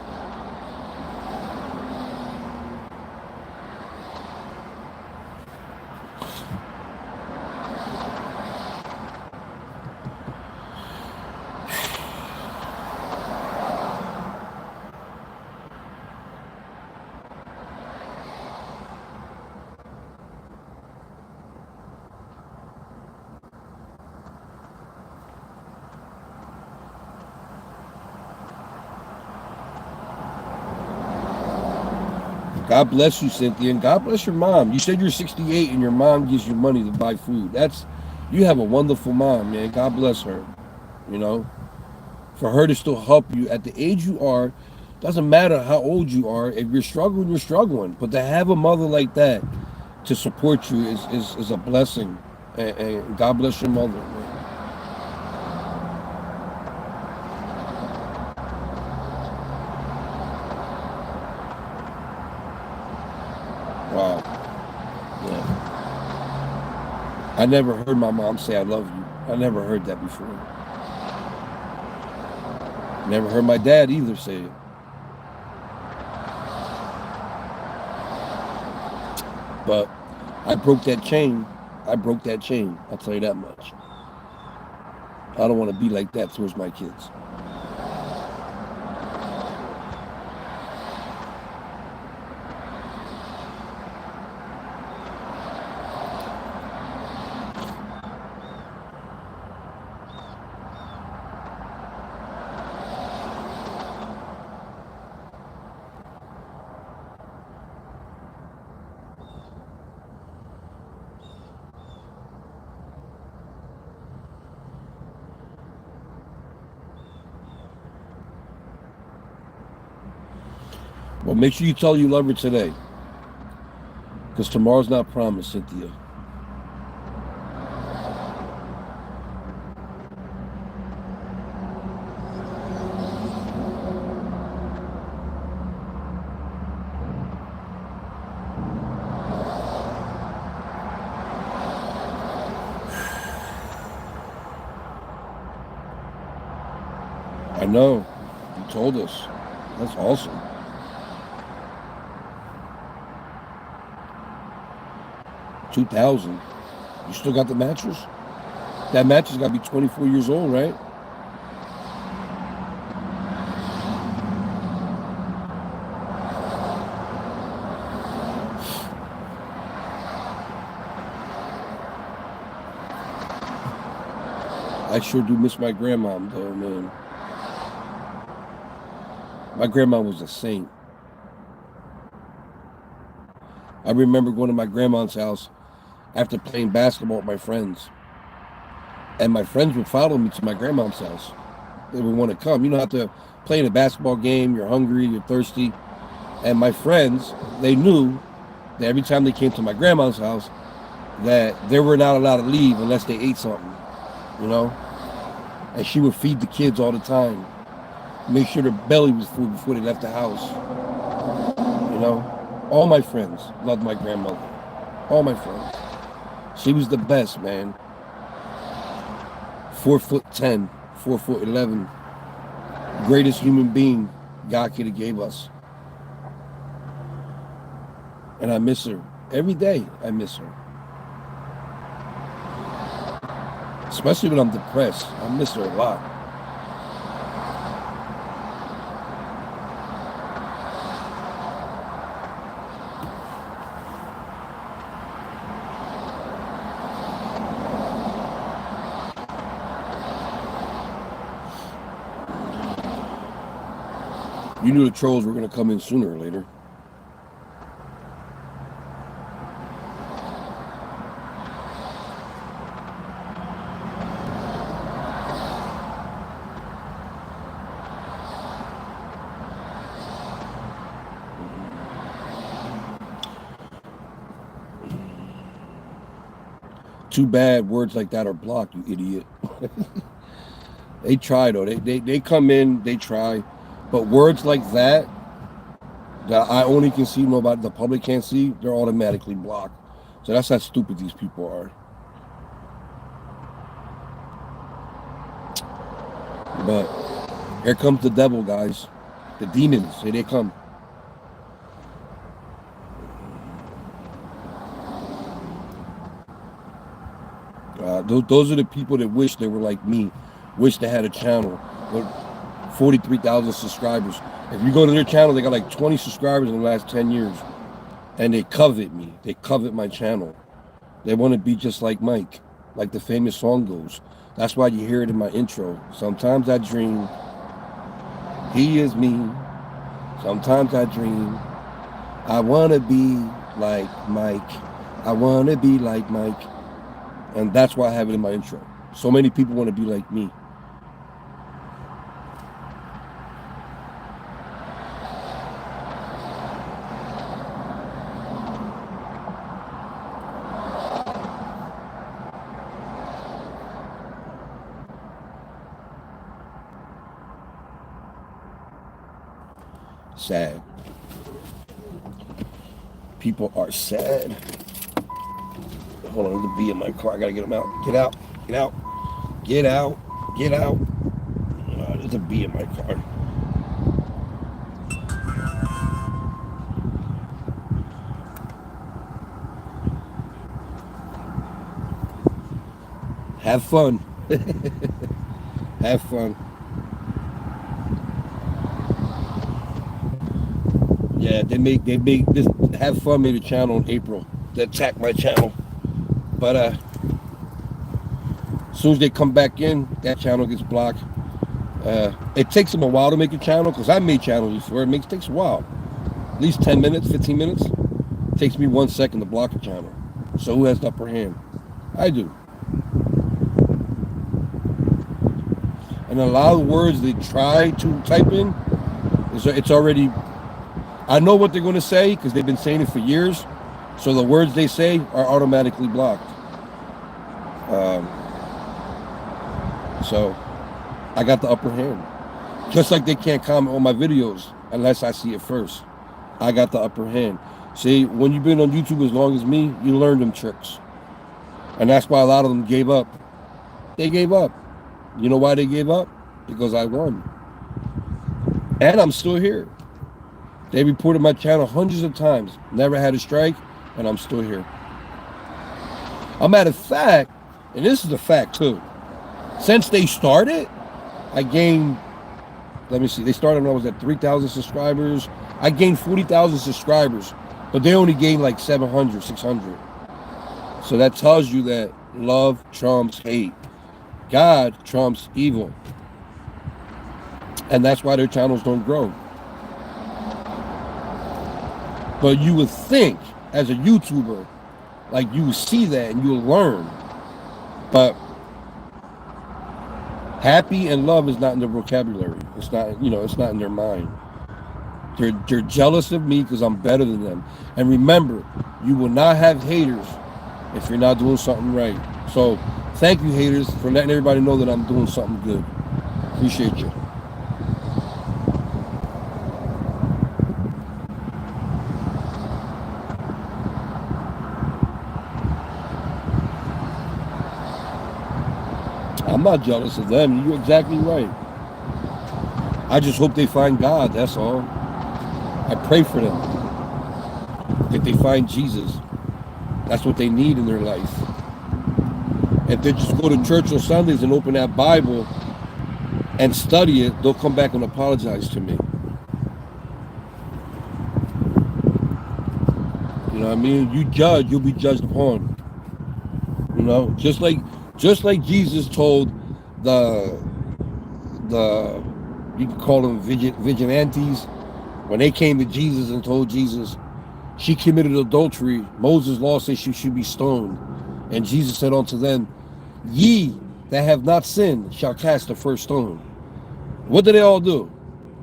God bless you, Cynthia, and God bless your mom. You said you're 68 and your mom gives you money to buy food. You have a wonderful mom, man. God bless her. You know, for her to still help you at the age you are, doesn't matter how old you are. If you're struggling, you're struggling. But to have a mother like that to support you is a blessing. And God bless your mother, man. Wow. Yeah. I never heard my mom say I love you. I never heard that before. Never heard my dad either say it. But I broke that chain. I broke that chain. I'll tell you that much. I don't want to be like that towards my kids. Well, make sure you tell her you love her today. Because tomorrow's not promised, Cynthia. I know. You told us. That's awesome. 2000. You still got the mattress? That mattress got to be 24 years old, right? I sure do miss my grandma, though, man. My grandma was a saint. I remember going to my grandma's house after playing basketball with my friends. And my friends would follow me to my grandma's house. They would want to come. You know how to play in a basketball game, you're hungry, you're thirsty. And my friends, they knew that every time they came to my grandma's house, that they were not allowed to leave unless they ate something, you know? And she would feed the kids all the time. Make sure their belly was full before they left the house, you know? All my friends loved my grandmother. All my friends. She was the best, man. 4'10", 4'11". Greatest human being God could have gave us. And I miss her. Every day I miss her. Especially when I'm depressed. I miss her a lot. You knew the trolls were going to come in sooner or later. Too bad words like that are blocked, you idiot. They try, though. They come in, they try. But words like that I only can see, nobody, the public can't see, they're automatically blocked. So that's how stupid these people are. But here comes the devil, guys. The demons, here they come. Those are the people that wish they were like me, wish they had a channel with 43,000 subscribers. If you go to their channel, they got like 20 subscribers in the last 10 years. And they covet me. They covet my channel. They want to be just like Mike, like the famous song goes. That's why you hear it in my intro. Sometimes I dream, he is me. Sometimes I dream, I want to be like Mike. I want to be like Mike. And that's why I have it in my intro. So many people want to be like me. Sad. People are sad. Hold on, there's a bee in my car. I gotta get them out. Get out. Get out. Get out. Get out. There's a bee in my car. Have fun. Have fun. Yeah, they make this Have Fun made a channel in April that attacked my channel. But as soon as they come back in, that channel gets blocked. It takes them a while to make a channel because I made channels before. Takes a while, at least 10 minutes, 15 minutes. It takes me 1 second to block a channel. So who has the upper hand? I do. And a lot of words they try to type in, it's already, I know what they're going to say because they've been saying it for years. So the words they say are automatically blocked. So I got the upper hand. Just like they can't comment on my videos unless I see it first. I got the upper hand. See, when you've been on YouTube as long as me, you learn them tricks. And that's why a lot of them gave up. They gave up. You know why they gave up? Because I won. And I'm still here. They reported my channel hundreds of times. Never had a strike, and I'm still here. A matter of fact, and this is a fact too, since they started, I gained, let me see, they started when I was at 3,000 subscribers. I gained 40,000 subscribers, but they only gained like 700, 600. So that tells you that love trumps hate. God trumps evil. And that's why their channels don't grow. But you would think, as a YouTuber, like you would see that and you'll learn. But happy and love is not in their vocabulary. It's not, it's not in their mind. They're jealous of me because I'm better than them. And remember, you will not have haters if you're not doing something right. So thank you, haters, for letting everybody know that I'm doing something good. Appreciate you. I'm not jealous of them. You're exactly right. I just hope they find God, that's all. I pray for them that they find Jesus. That's what they need in their life. If they just go to church on Sundays and open that Bible and study it, they'll come back and apologize to me. You know what I mean? You judge, you'll be judged upon. You know, just like Jesus told the you can call them vigilantes, when they came to Jesus and told Jesus she committed adultery, Moses' law says she should be stoned. And Jesus said unto them, ye that have not sinned shall cast the first stone. What did they all do?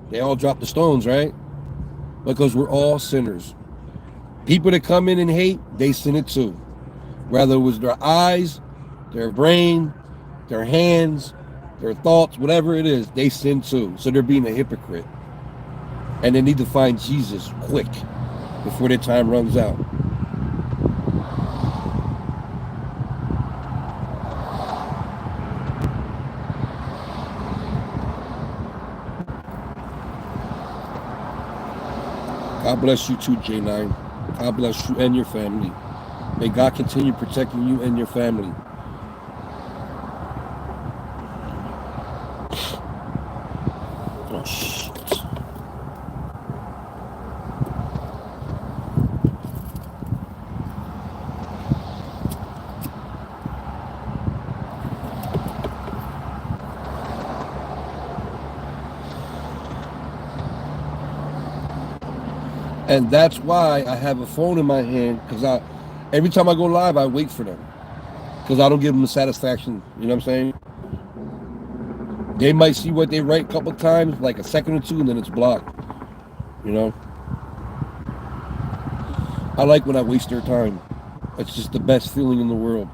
They all dropped the stones, right? Because we're all sinners. People that come in and hate, they sin it too. Whether it was their eyes, their brain, their hands, their thoughts, whatever it is, they sin too. So they're being a hypocrite. And they need to find Jesus quick before their time runs out. God bless you too, J9. God bless you and your family. May God continue protecting you and your family. Oh, shit. And that's why I have a phone in my hand because every time I go live, I wait for them because I don't give them the satisfaction. You know what I'm saying? They might see what they write a couple times, like a second or two, and then it's blocked. You know, I like when I waste their time. It's just the best feeling in the world.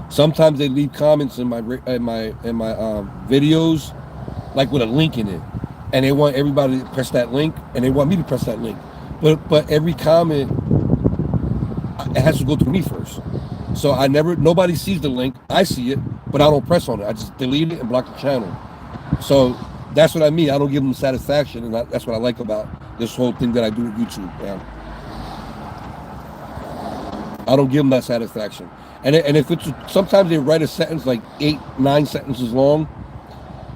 Sometimes they leave comments in my videos, like with a link in it, and they want everybody to press that link, and they want me to press that link. But every comment, it has to go through me first. So nobody sees the link. I see it, but I don't press on it. I just delete it and block the channel. So that's what I mean. I don't give them satisfaction, and that's what I like about this whole thing that I do with YouTube. Yeah. I don't give them that satisfaction. And if it's sometimes they write a sentence like 8, 9 sentences long,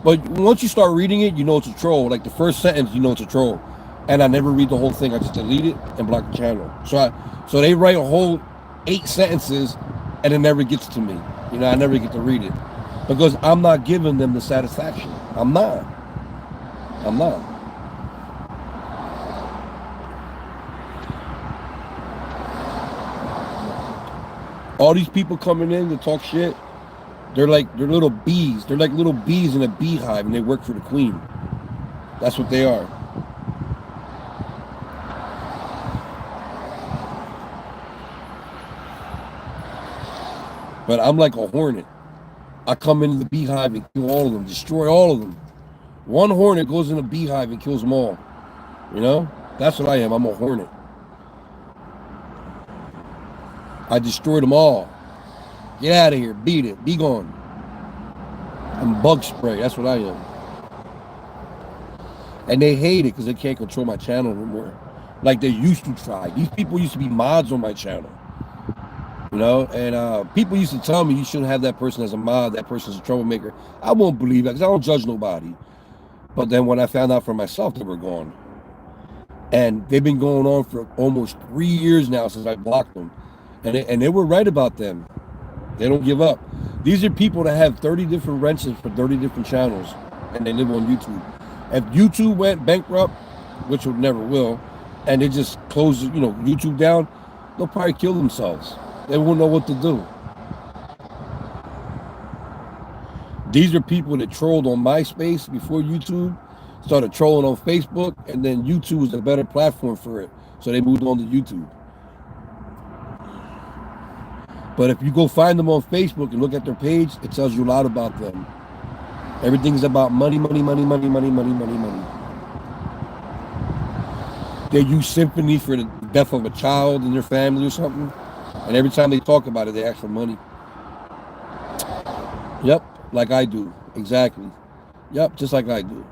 but once you start reading it, you know it's a troll. Like the first sentence, you know it's a troll. And I never read the whole thing. I just delete it and block the channel. So they write a whole 8 sentences, and it never gets to me. You know, I never get to read it because I'm not giving them the satisfaction. I'm not. I'm not. All these people coming in to talk shit, they're little bees. They're like little bees in a beehive, and they work for the queen. That's what they are. But I'm like a hornet. I come into the beehive and kill all of them, destroy all of them. One hornet goes in a beehive and kills them all. You know? That's what I am. I'm a hornet. I destroyed them all. Get out of here. Beat it. Be gone. I'm bug spray. That's what I am. And they hate it because they can't control my channel anymore. Like they used to try. These people used to be mods on my channel. You know? And people used to tell me you shouldn't have that person as a mod. That person's a troublemaker. I won't believe that because I don't judge nobody. But then when I found out for myself, they were gone. And they've been going on for almost 3 years now since I blocked them. And they were right about them. They don't give up. These are people that have 30 different wrenches for 30 different channels, and they live on YouTube. If YouTube went bankrupt, which it never will, and they just close, YouTube down, they'll probably kill themselves. They won't know what to do. These are people that trolled on MySpace before YouTube, started trolling on Facebook, and then YouTube was a better platform for it, so they moved on to YouTube. But if you go find them on Facebook and look at their page, it tells you a lot about them. Everything's about money, money, money, money, money, money, money, money. They use sympathy for the death of a child in their family or something. And every time they talk about it, they ask for money. Yep, like I do. Exactly. Yep, just like I do.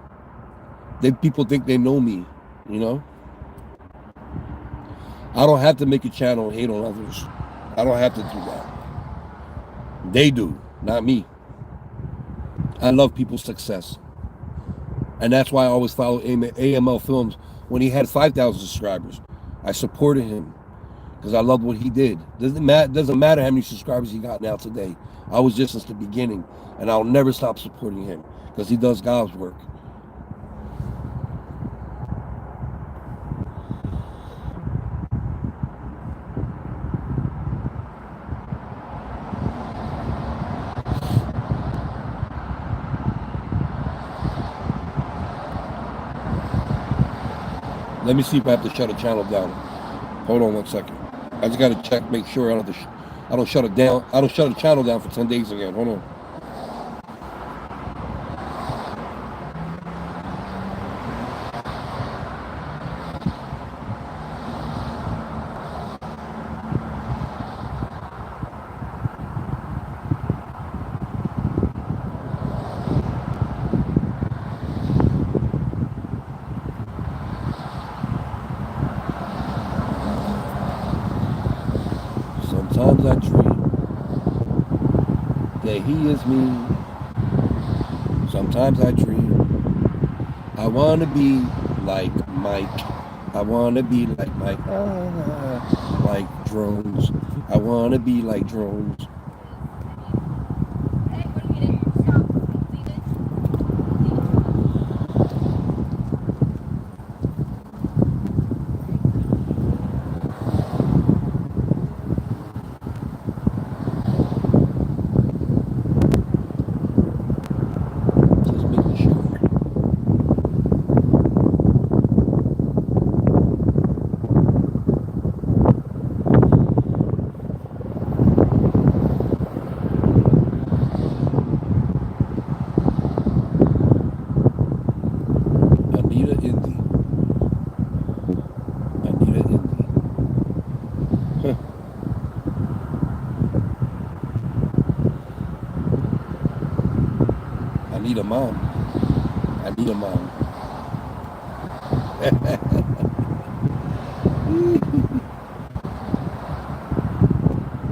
People think they know me, you know? I don't have to make a channel and hate on others. I don't have to do that. They do, not me. I love people's success. And that's why I always follow AML Films. When he had 5,000 subscribers, I supported him because I loved what he did. Doesn't matter how many subscribers he got now today. I was just since the beginning, and I'll never stop supporting him because he does God's work. Let me see if I have to shut a channel down. Hold on 1 second. I just got to check, make sure I don't shut it down. I don't shut a channel down for 10 days again. Hold on. Sometimes I dream that he is me. Sometimes I dream I want to be like Mike. I want to be like Mike. Like drones. I want to be like drones. need a mom. I need a mom.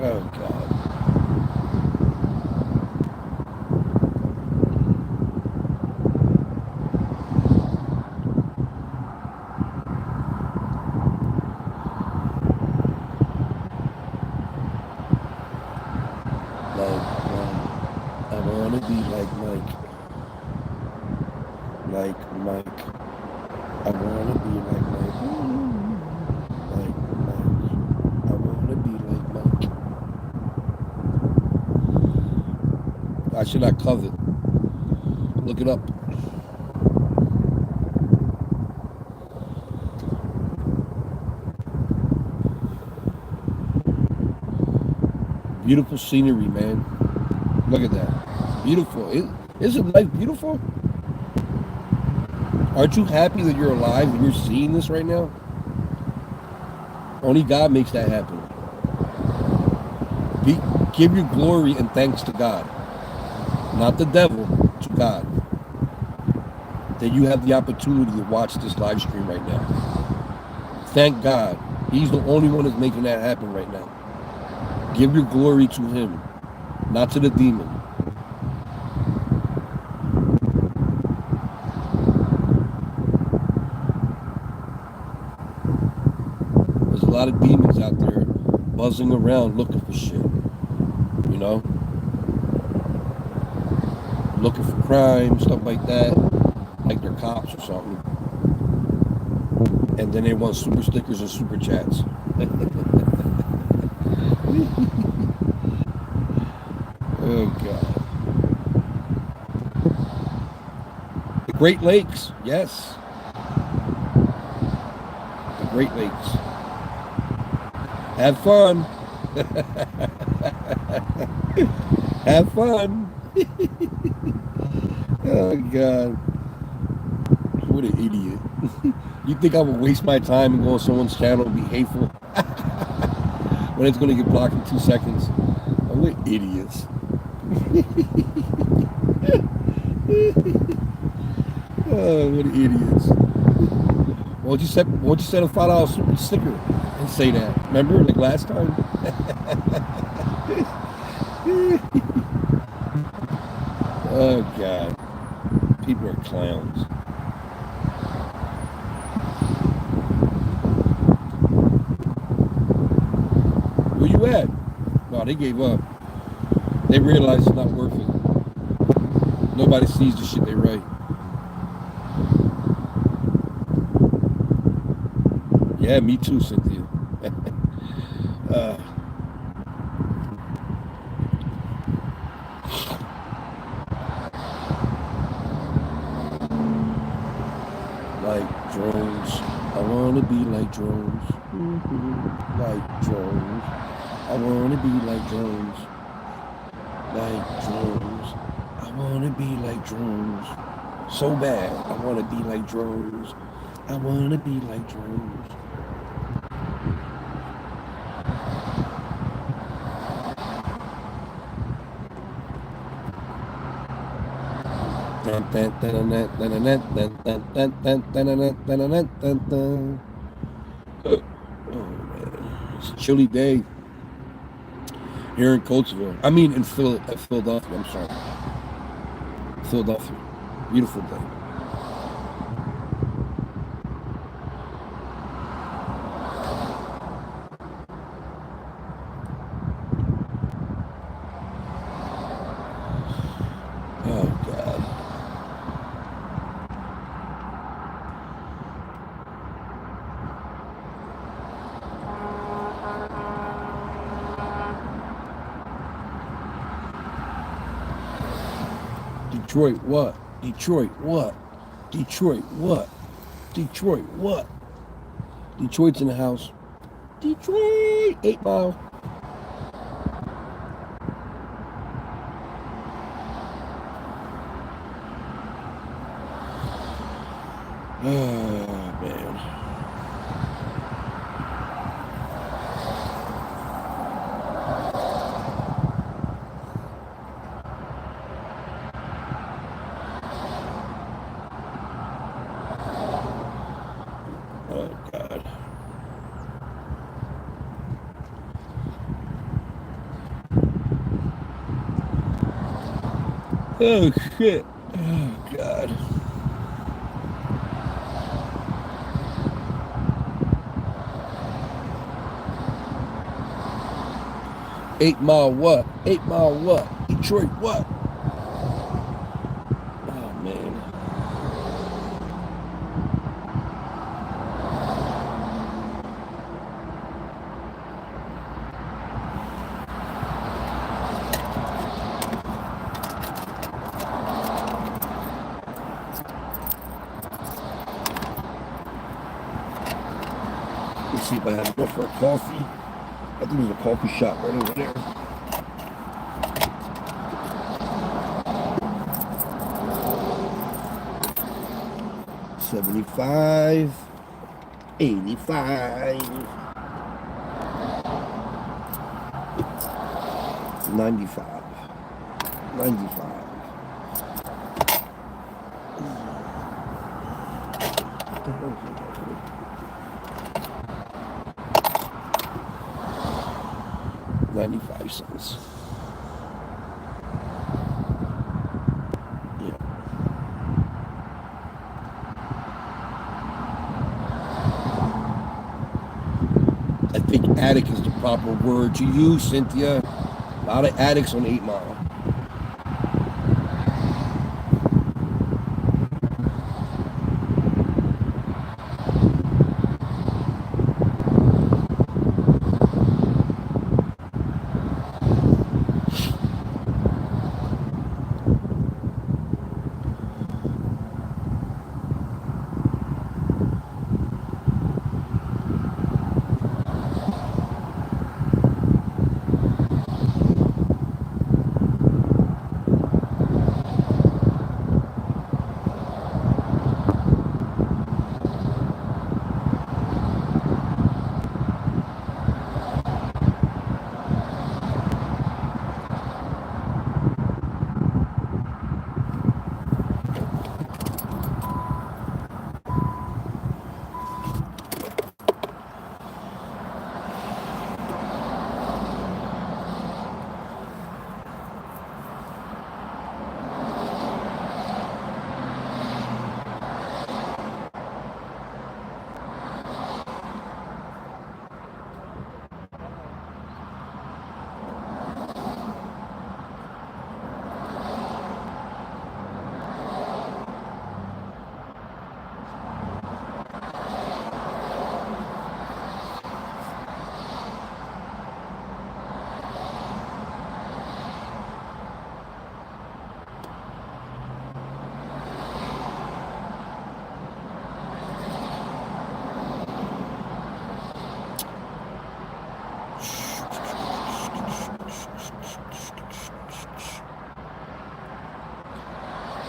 Oh God. I wanna be like Mike. Like Mike. I wanna be like Mike. Like Mike. I wanna be like Mike. I should not covet. Look it up. Beautiful scenery, man. Look at that. Beautiful. Isn't life beautiful? Aren't you happy that you're alive and you're seeing this right now? Only God makes that happen. Give your glory and thanks to God, not the devil, to God, that you have the opportunity to watch this live stream right now. Thank God. He's the only one that's making that happen right now. Give your glory to him, not to the demon. There's a lot of demons out there buzzing around looking for shit, you know? Looking for crime, stuff like that, like they're cops or something. And then they want super stickers and super chats. Oh, God. The Great Lakes, yes. The Great Lakes. Have fun. Have fun. Oh, God. What an idiot. You think I would waste my time and go on someone's channel and be hateful? When it's going to get blocked in 2 seconds? Oh, we're idiots. Oh, what idiots. Won't you send a $5 super sticker and say that? Remember, like last time? Oh, God. People are clowns. Where you at? No, they gave up. They realized it's not worth it. Nobody sees the shit they write. Yeah, me too, Cynthia. Like drones. I want to be like drones. Like drones. I want to be like drones. Like drones. I want to be like drones. So bad. I want to be like drones. I want to be like drones. Oh, man. It's a chilly day here in Coatesville. I mean, in Philadelphia. I'm sorry. Philadelphia. Beautiful day. Oh, God. Detroit what? Detroit what? Detroit what? Detroit what? Detroit's in the house. Detroit! 8 Mile. Oh, man. Oh shit. Oh god. 8 Mile what? 8 Mile what? Detroit what? Oh man. Let's see if I have to go for a coffee. I think there's a coffee shop right over there. $75, $85, $95, $95. $0.95. Yeah. I think addict is the proper word to use, Cynthia. A lot of addicts on 8 Mile.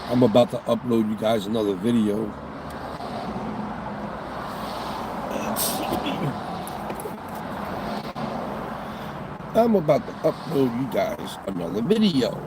I'm about to upload you guys another video. I'm about to upload you guys another video.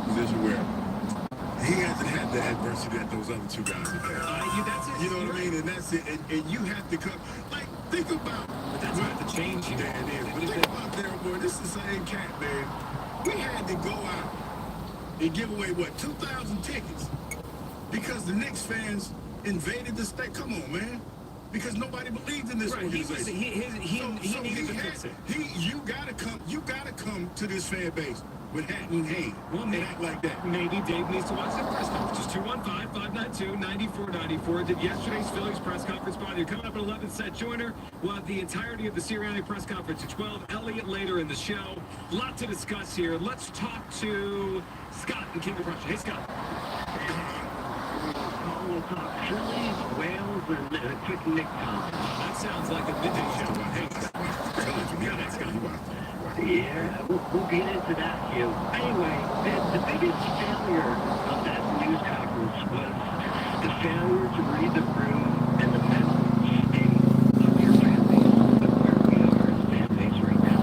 Position where he hasn't had the adversity that those other two guys have had. You know what I mean? And that's it. And you have to come. Like, think about. But that's not the change here. That is. But think about there, boy. This is the same cat, man. We had to go out and give away, what, 2,000 tickets because the Knicks fans invaded the state. Come on, man. Because nobody believed in this organization. He needed to fix it. You gotta come to this fan base with hat and hand. Well, and act like that. Maybe Dave needs to watch the press conferences. 215-592-9494. Did yesterday's Phillies press conference bother you? Coming up at 11, Seth Joyner. We'll have the entirety of the Sirianni press conference at 12. Elliott later in the show. A lot to discuss here. Let's talk to Scott in King of Prussia. Hey, Scott. We'll talk Phillies, Wales, and quick Nick Collins. That sounds like a vintage show. Hey, You got that, Scott. Yeah, we'll get into that, Hugh. Anyway, the biggest failure of that news conference was the failure to read the room and the mental state of your fan base, of where we are as a fan base right now.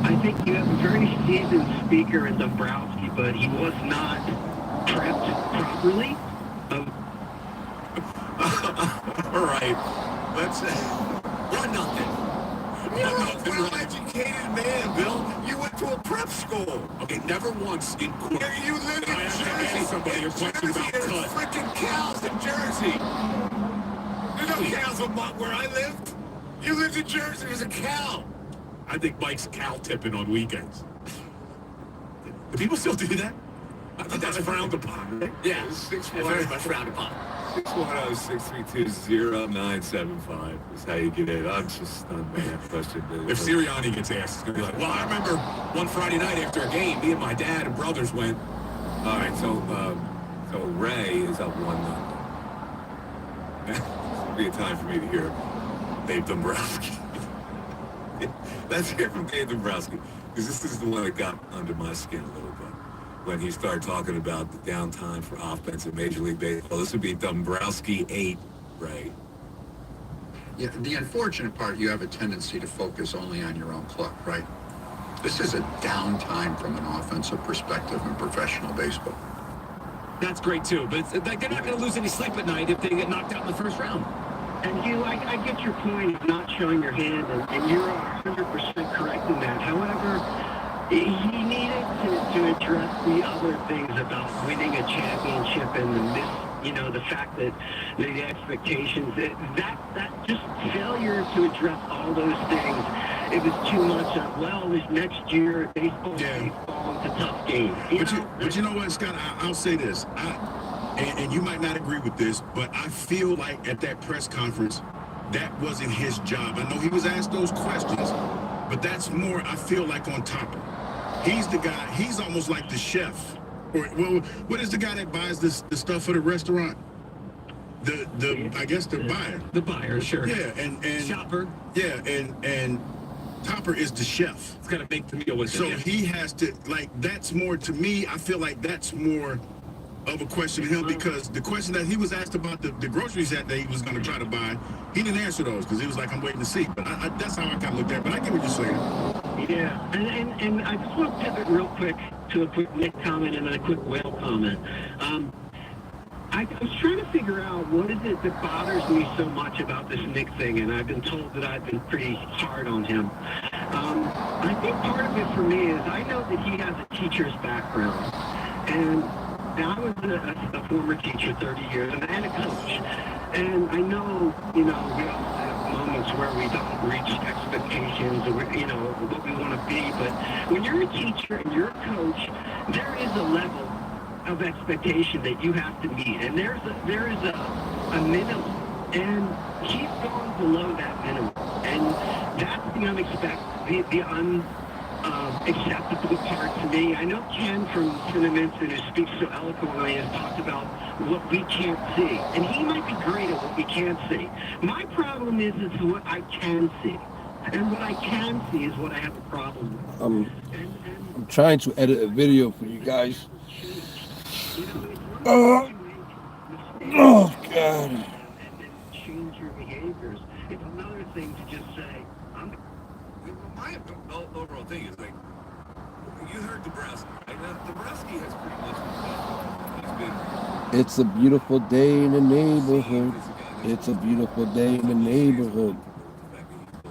I think you have a very seasoned speaker in Dombrowski, but he was not prepped properly. All right, let's 1-0. You're a well-educated man, Bill. You went to a prep school. Okay, never once in court. Yeah, you live in I have to ask Jersey. somebody a question about There's cut. freaking cows in Jersey. There's no cows where I lived. You lived in Jersey. There's a cow. I think Mike's cow tipping on weekends. Do people still do that? I think that's frowned upon, right? Yeah, It's very much frowned upon. 610-632-0975 is how you get in. I'm just stunned by that question. If Sirianni gets asked, it's going to be like, well, I remember one Friday night after a game, me and my dad and brothers went. All right, so Ray is up 1-0. This would be a time for me to hear Dave Dombrowski. Let's hear from Dave Dombrowski, because this is the one that got under my skin a little bit. When he started talking about the downtime for offense in Major League Baseball. This would be Dombrowski 8, Ray. Yeah, the unfortunate part, you have a tendency to focus only on your own club, right? This is a downtime from an offensive perspective in professional baseball. That's great, too. But they're not going to lose any sleep at night if they get knocked out in the first round. And Hugh, I get your point of not showing your hand, and you're 100% correct in that. However, he needed to address the other things about winning a championship and the fact that the expectations, that just failure to address all those things, it was too much of, well, this next year, baseball, it's a tough game. But you know what, Scott, I'll say this. And you might not agree with this, but I feel like at that press conference, that wasn't his job. I know he was asked those questions, but that's more, I feel like, on Topper. He's the guy, he's almost like the chef. Or, well, what is the guy that buys the stuff for the restaurant? I guess the buyer. The buyer, sure. Yeah, and Shopper. Yeah, and Topper is the chef. It's got to make the meal with So it. he has to, that's more, to me, I feel like that's more of a question to him, because the question that he was asked about the groceries that he was going to try to buy, he didn't answer those because he was like, I'm waiting to see. But that's how I kind of looked at it. But I get what you're saying. Yeah, and I just want to pivot real quick to a quick Nick comment and then a quick Whale comment. I was trying to figure out what is it that bothers me so much about this Nick thing, and I've been told that I've been pretty hard on him. I think part of it for me is I know that he has a teacher's background, and I was a former teacher 30 years and a coach, and I know, we all have moments where we don't reach expectations or, what we want to be, but when you're a teacher and you're a coach, there is a level of expectation that you have to meet, and there is a minimum, and he's gone below that minimum, and that's the unexpected, the unacceptable part to me. I know Ken from Cinnamon-Vincent, who speaks so eloquently, has talked about what we can't see, and he might be great at what we can't see. My problem is what I can see, and what I can see is what I have a problem with. I'm trying to edit a video for you guys. Oh God. And change your behaviors. It's another thing to just say, My overall thing is, like, you heard Dombrowski, right? Now, Dombrowski has pretty much been... It's a beautiful day in the neighborhood. It's a beautiful day in the neighborhood.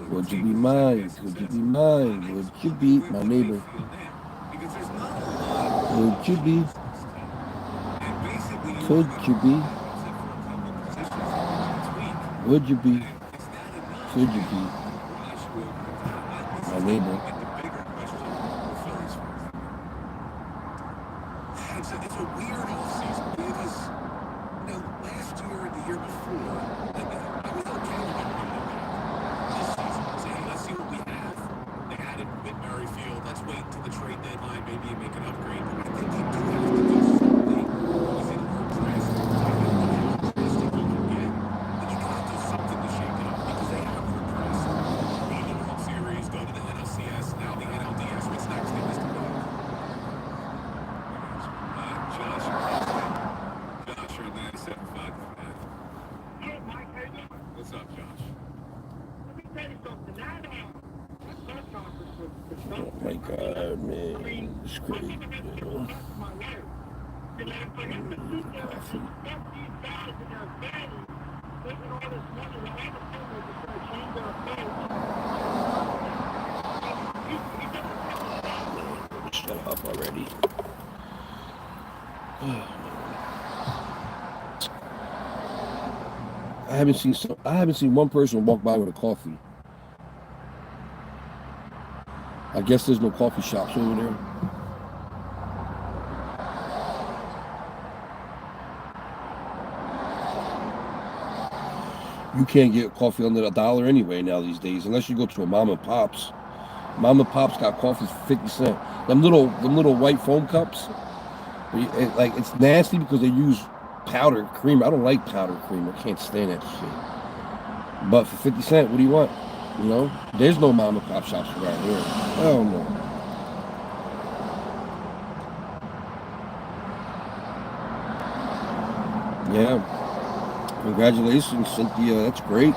Would you be mine? Would you be mine? Would you be my neighbor? Would you be? Could you be? Would you be? Could you be my neighbor? It's a weird offseason because, last year and the year before, I was okay with it. This season, say, hey, let's see what we have. They added Whit Merrifield. Let's wait until the trade deadline, maybe and make an upgrade. But I think they do have to do something within our draft. I think how optimistic you can get. But you got to do something to shake it up because they have regressed. Lead the World Series, go to the NLCS. man, it's crazy. Coffee. Shut up already. I haven't seen one person walk by with a coffee. I guess there's no coffee shops over there. You can't get coffee under $1 anyway now these days, unless you go to a Mom and Pop's. Mom and Pop's got coffee for 50 cents. Them little white foam cups. It's nasty because they use powdered cream. I don't like powdered cream. I can't stand that shit. But for 50 cents, what do you want? You know, there's no Mom and Pop shops around here. Hell no. Yeah. Congratulations, Cynthia. That's great.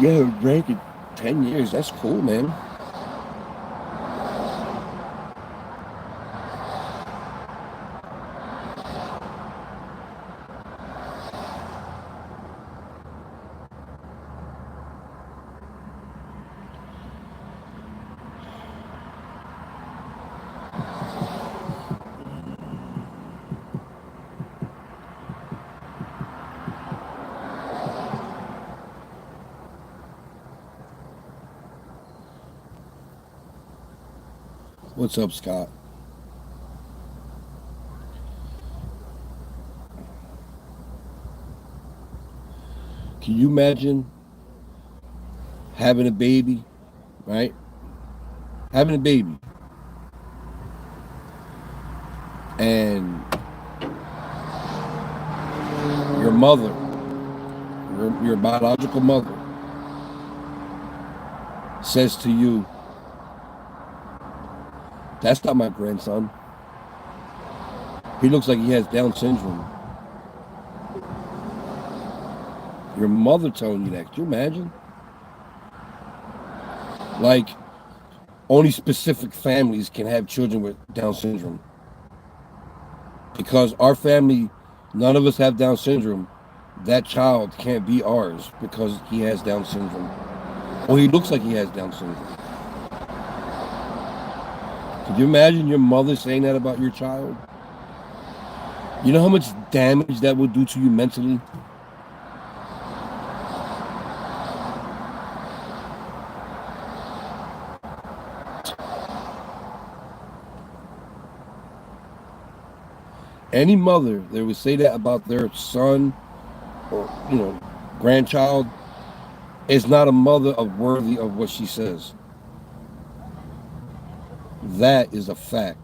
Yeah, rank it 10 years. That's cool, man. What's up, Scott? Can you imagine having a baby, right? Having a baby. And your mother, your biological mother, says to you, "That's not my grandson. He looks like he has Down syndrome." Your mother telling you that. Can you imagine? Like, only specific families can have children with Down syndrome. Because our family, none of us have Down syndrome. That child can't be ours because he has Down syndrome. Or he looks like he has Down syndrome. Could you imagine your mother saying that about your child? You know how much damage that would do to you mentally? Any mother that would say that about their son or, grandchild is not a mother worthy of what she says. That is a fact.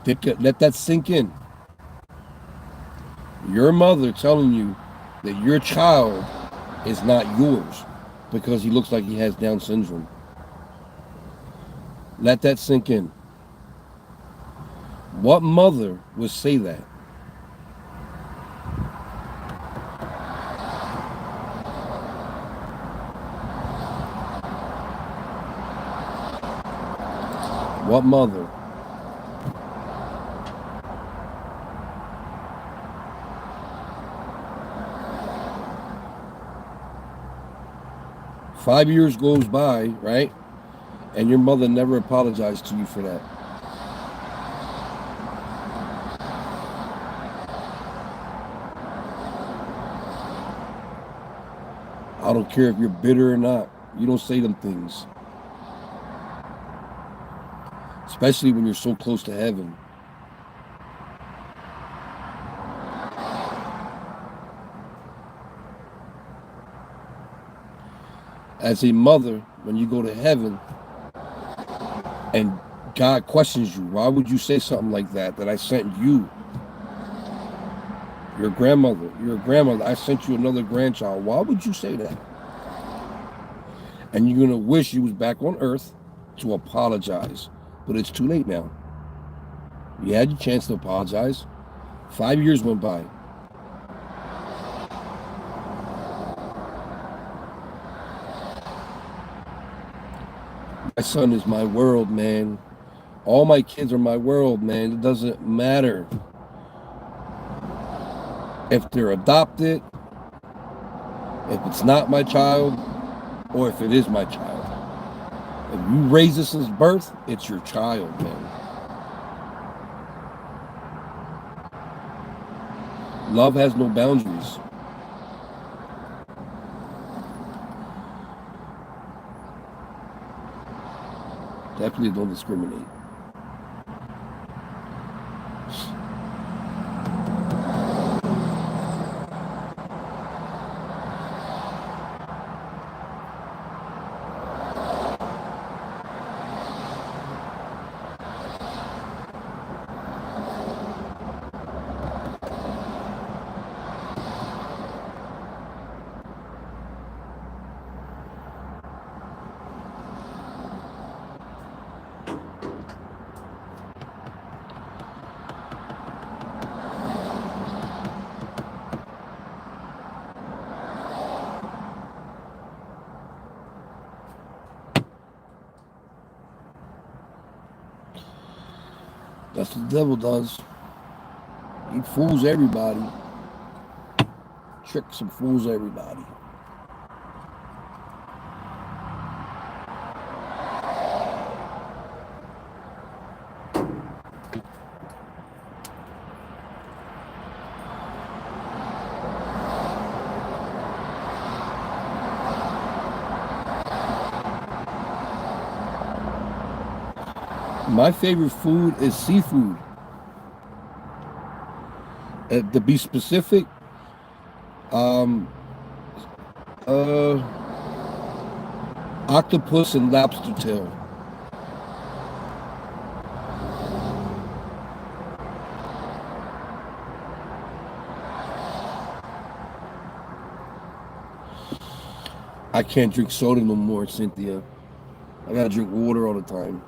Let that sink in. Your mother telling you that your child is not yours because he looks like he has Down syndrome. Let that sink in. What mother would say that? What mother? Five years goes by, right? And your mother never apologized to you for that. I don't care if you're bitter or not. You don't say them things. Especially when you're so close to heaven. As a mother, when you go to heaven and God questions you, why would you say something like that I sent you? Your grandmother, I sent you another grandchild. Why would you say that? And you're going to wish you was back on earth to apologize. But it's too late now. You had your chance to apologize. 5 years went by. My son is my world, man. All my kids are my world, man. It doesn't matter if they're adopted, if it's not my child, or if it is my child. If you raise it since birth, it's your child, man. Love has no boundaries. Definitely don't discriminate. That's what the devil does. He fools everybody. Tricks and fools everybody. My favorite food is seafood. To be specific, octopus and lobster tail. I can't drink soda no more, Cynthia. I gotta drink water all the time.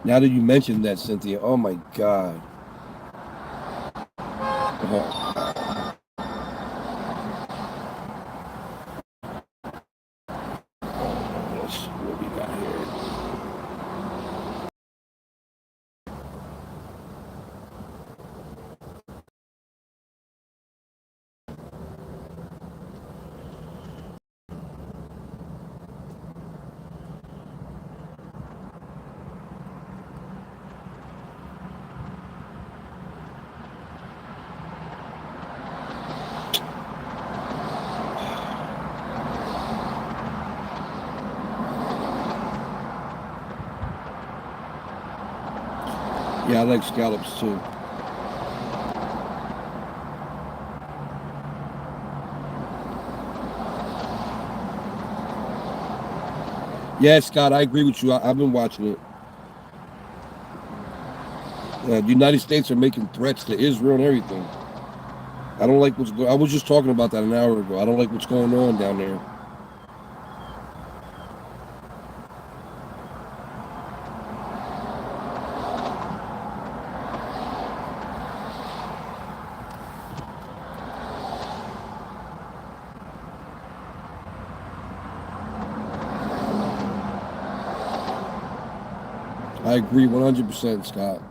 Now that you mentioned that, Cynthia, oh my God. What we got here? Yeah, I like scallops too. Yeah, Scott, I agree with you. I've been watching it. The United States are making threats to Israel and everything. I don't like what's going. I was just talking about that an hour ago. I don't like what's going on down there. I agree 100%, Scott.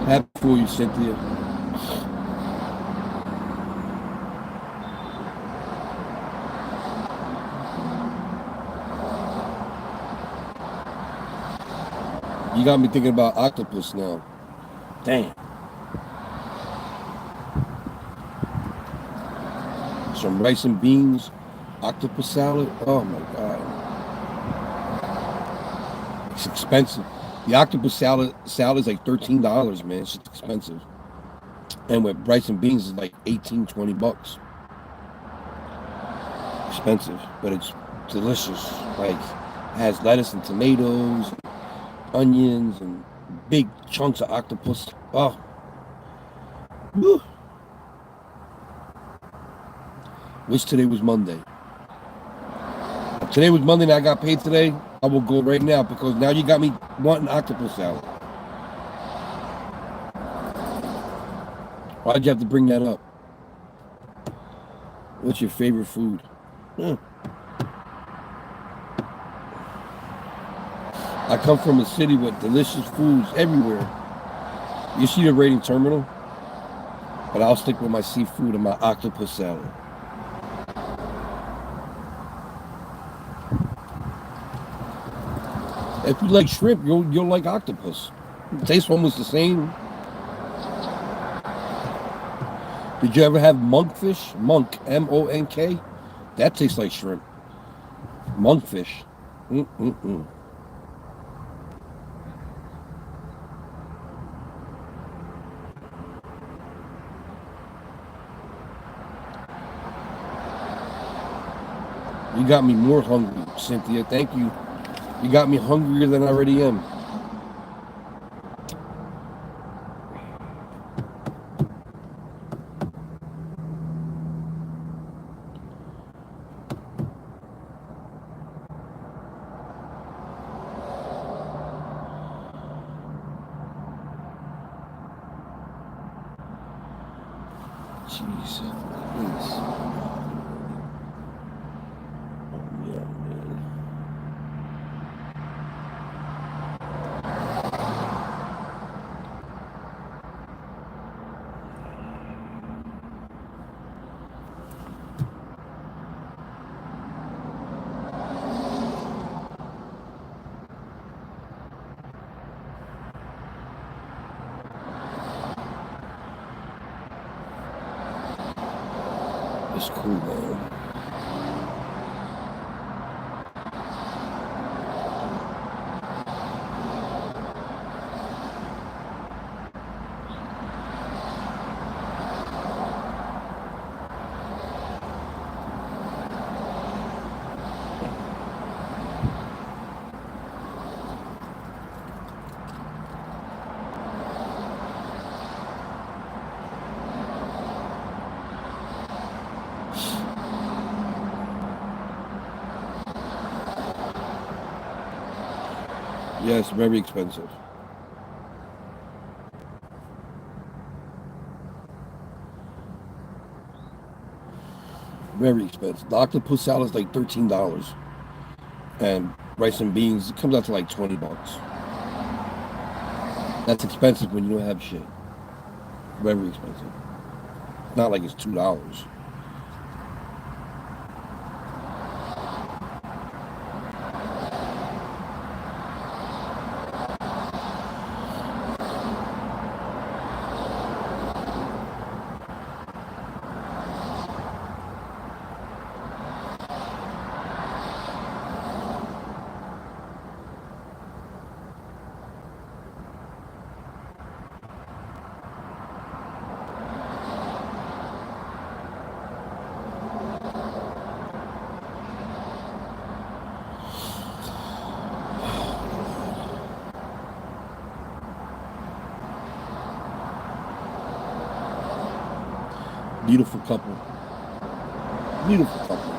Happy for you, Cynthia. You got me thinking about octopus now. Damn. Some rice and beans, octopus salad. Oh my God. It's expensive. The octopus salad is like $13, man. It's just expensive. And with rice and beans, it's like 18, 20 bucks. Expensive, but it's delicious. Like, it has lettuce and tomatoes, onions, and big chunks of octopus. Oh. Whew. Wish today was Monday. If today was Monday and I got paid today, I will go right now because now you got me wanting octopus salad. Why'd you have to bring that up? What's your favorite food? I come from a city with delicious foods everywhere. You see the Rating Terminal? But I'll stick with my seafood and my octopus salad. If you like shrimp, you'll like octopus. It tastes almost the same. Did you ever have monkfish? Monk, M-O-N-K? That tastes like shrimp. Monkfish. Mm-mm-mm. You got me more hungry, Cynthia. Thank you. You got me hungrier than I already am. Jeez, please. Yeah, man. It's cool, man. Yes, very expensive. Very expensive. The octopus salad is like $13. And rice and beans, it comes out to like 20 bucks. That's expensive when you don't have shit. Very expensive. Not like it's $2. Beautiful couple. Beautiful couple.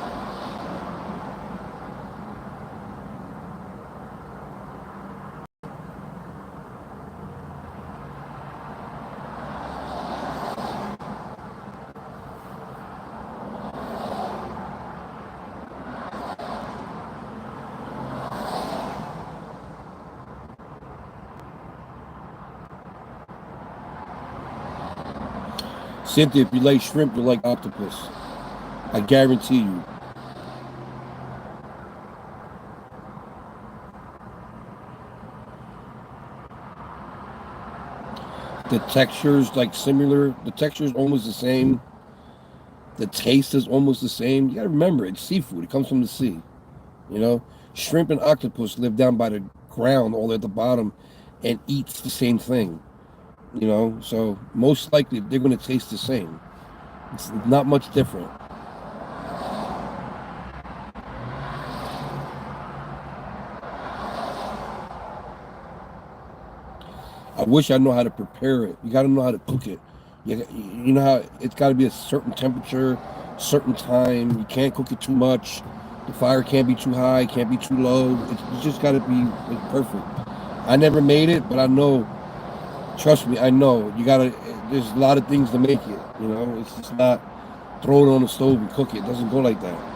Cynthia, if you like shrimp, you like octopus. I guarantee you. The texture's like similar. The texture's almost the same. The taste is almost the same. You gotta remember, it's seafood. It comes from the sea. You know, shrimp and octopus live down by the ground, all at the bottom, and eats the same thing. You know, so most likely they're gonna taste the same. It's not much different. I wish I know how to prepare it. You got to know how to cook it. You know how it's got to be a certain temperature, certain time. You can't cook it too much. The fire can't be too high, can't be too low. It's just got to be perfect. I never made it, but I know. Trust me, I know. You got to. There's a lot of things to make it. You know, it's just not throw it on the stove and cook it. It doesn't go like that.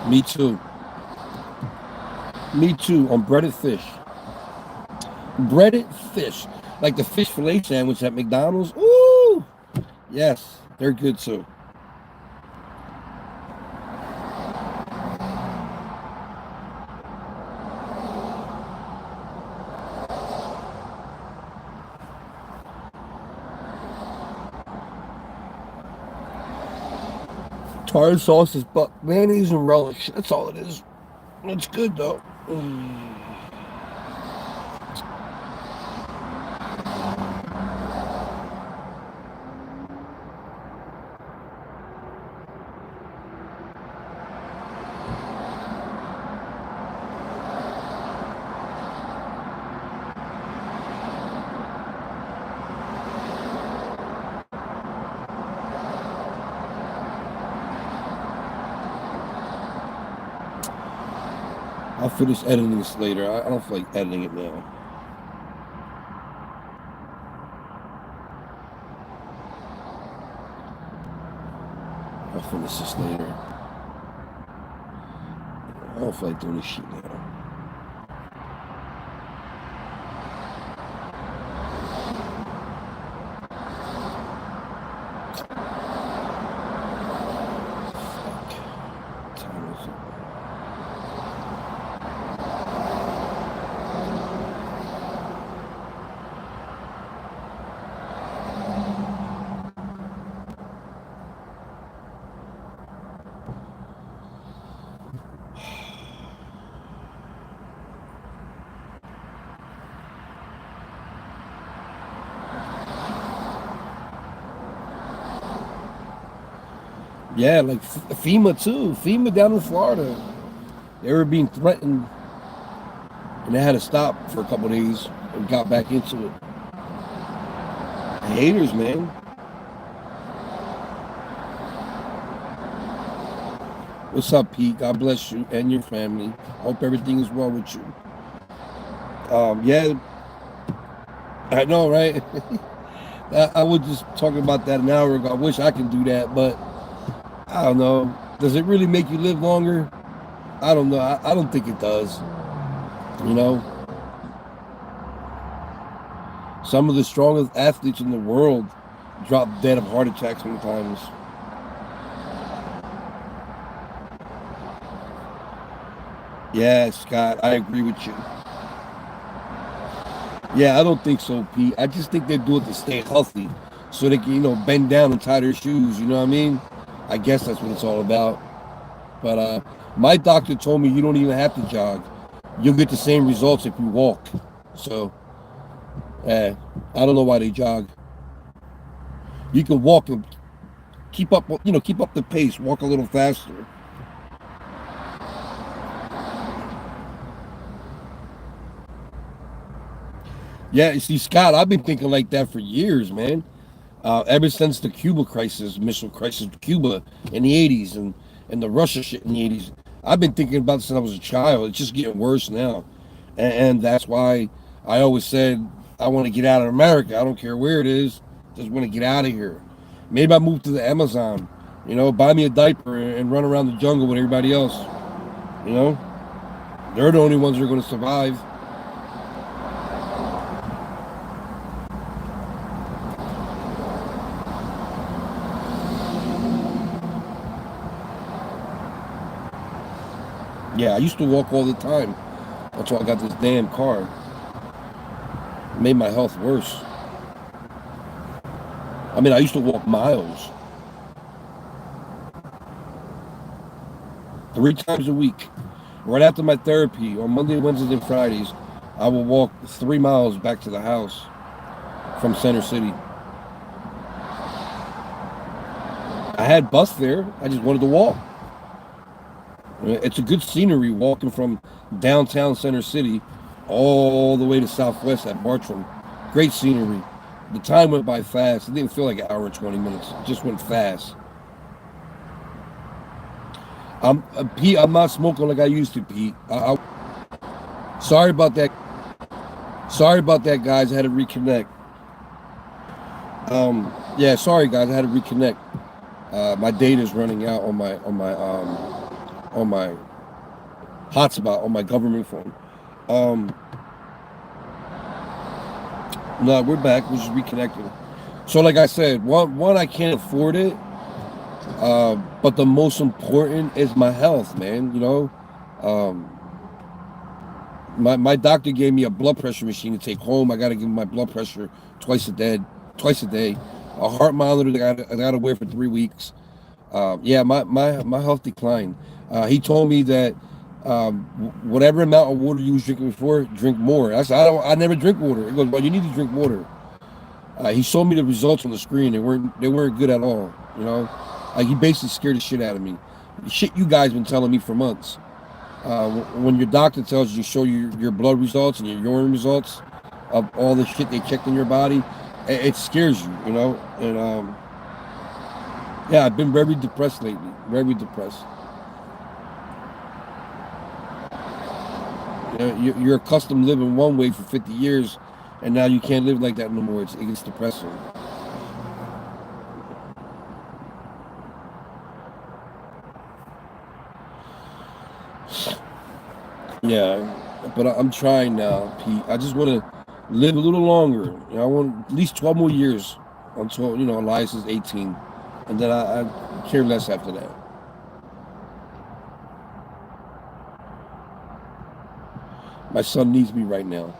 Me too. Me too. On breaded fish. Breaded fish. Like the fish fillet sandwich at McDonald's. Ooh! Yes, they're good too. Tartar sauce is but mayonnaise and relish. That's all it is. It's good though. I'll finish editing this later. I don't feel like editing it now. I'll finish this later. I don't feel like doing this shit now. Yeah, like FEMA too. FEMA down in Florida. They were being threatened and they had to stop for a couple of days and got back into it. Haters, man. What's up, Pete? God bless you and your family. Hope everything is well with you. Yeah, I know, right? I was just talking about that an hour ago. I wish I could do that, but I don't know. Does it really make you live longer? I don't know. I don't think it does. You know? Some of the strongest athletes in the world drop dead of heart attacks sometimes. Yeah, Scott, I agree with you. Yeah, I don't think so, Pete. I just think they do it to stay healthy so they can, bend down and tie their shoes. You know what I mean? I guess that's what it's all about. But my doctor told me you don't even have to jog. You'll get the same results if you walk. So, I don't know why they jog. You can walk and keep up the pace. Walk a little faster. Yeah, you see, Scott, I've been thinking like that for years, man. Ever since the Cuba crisis, missile crisis with Cuba in the 80s and the Russia shit in the 80s. I've been thinking about this since I was a child. It's just getting worse now. And that's why I always said I want to get out of America. I don't care where it is. Just want to get out of here. Maybe I move to the Amazon, buy me a diaper and run around the jungle with everybody else. You know, they're the only ones who are going to survive. Yeah, I used to walk all the time. That's why I got this damn car. It made my health worse. I mean, I used to walk miles. 3 times a week. Right after my therapy, on Monday, Wednesdays, and Fridays, I will walk 3 miles back to the house from Center City. I had bus there. I just wanted to walk. It's a good scenery walking from downtown Center City all the way to Southwest at Bartram. Great scenery. The time went by fast. It didn't feel like an hour and 20 minutes. It just went fast. Pete, I'm not smoking like I used to, Pete. Sorry about that. Sorry about that, guys. I had to reconnect. Yeah, sorry, guys. I had to reconnect. My data's running out on my hotspot on my government phone. No, we're back. We're just reconnecting. So, like I said, one I can't afford it. But the most important is my health, man. You know, my doctor gave me a blood pressure machine to take home. I got to give my blood pressure twice a day. A heart monitor that I got to wear for 3 weeks. Yeah, my health declined. He told me that whatever amount of water you was drinking before, drink more. I said, I never drink water. He goes, well, you need to drink water. He showed me the results on the screen. They weren't good at all. You know, like he basically scared the shit out of me. The shit you guys been telling me for months. When your doctor tells you to show your blood results and your urine results of all the shit they checked in your body, it scares you. You know, and yeah, I've been very depressed lately. Very depressed. You know, you're accustomed to living one way for 50 years, and now you can't live like that no more. It gets depressing. Yeah, but I'm trying now, Pete. I just want to live a little longer. You know, I want at least 12 more years until, you know, Elias is 18. And then I care less after that. My son needs me right now.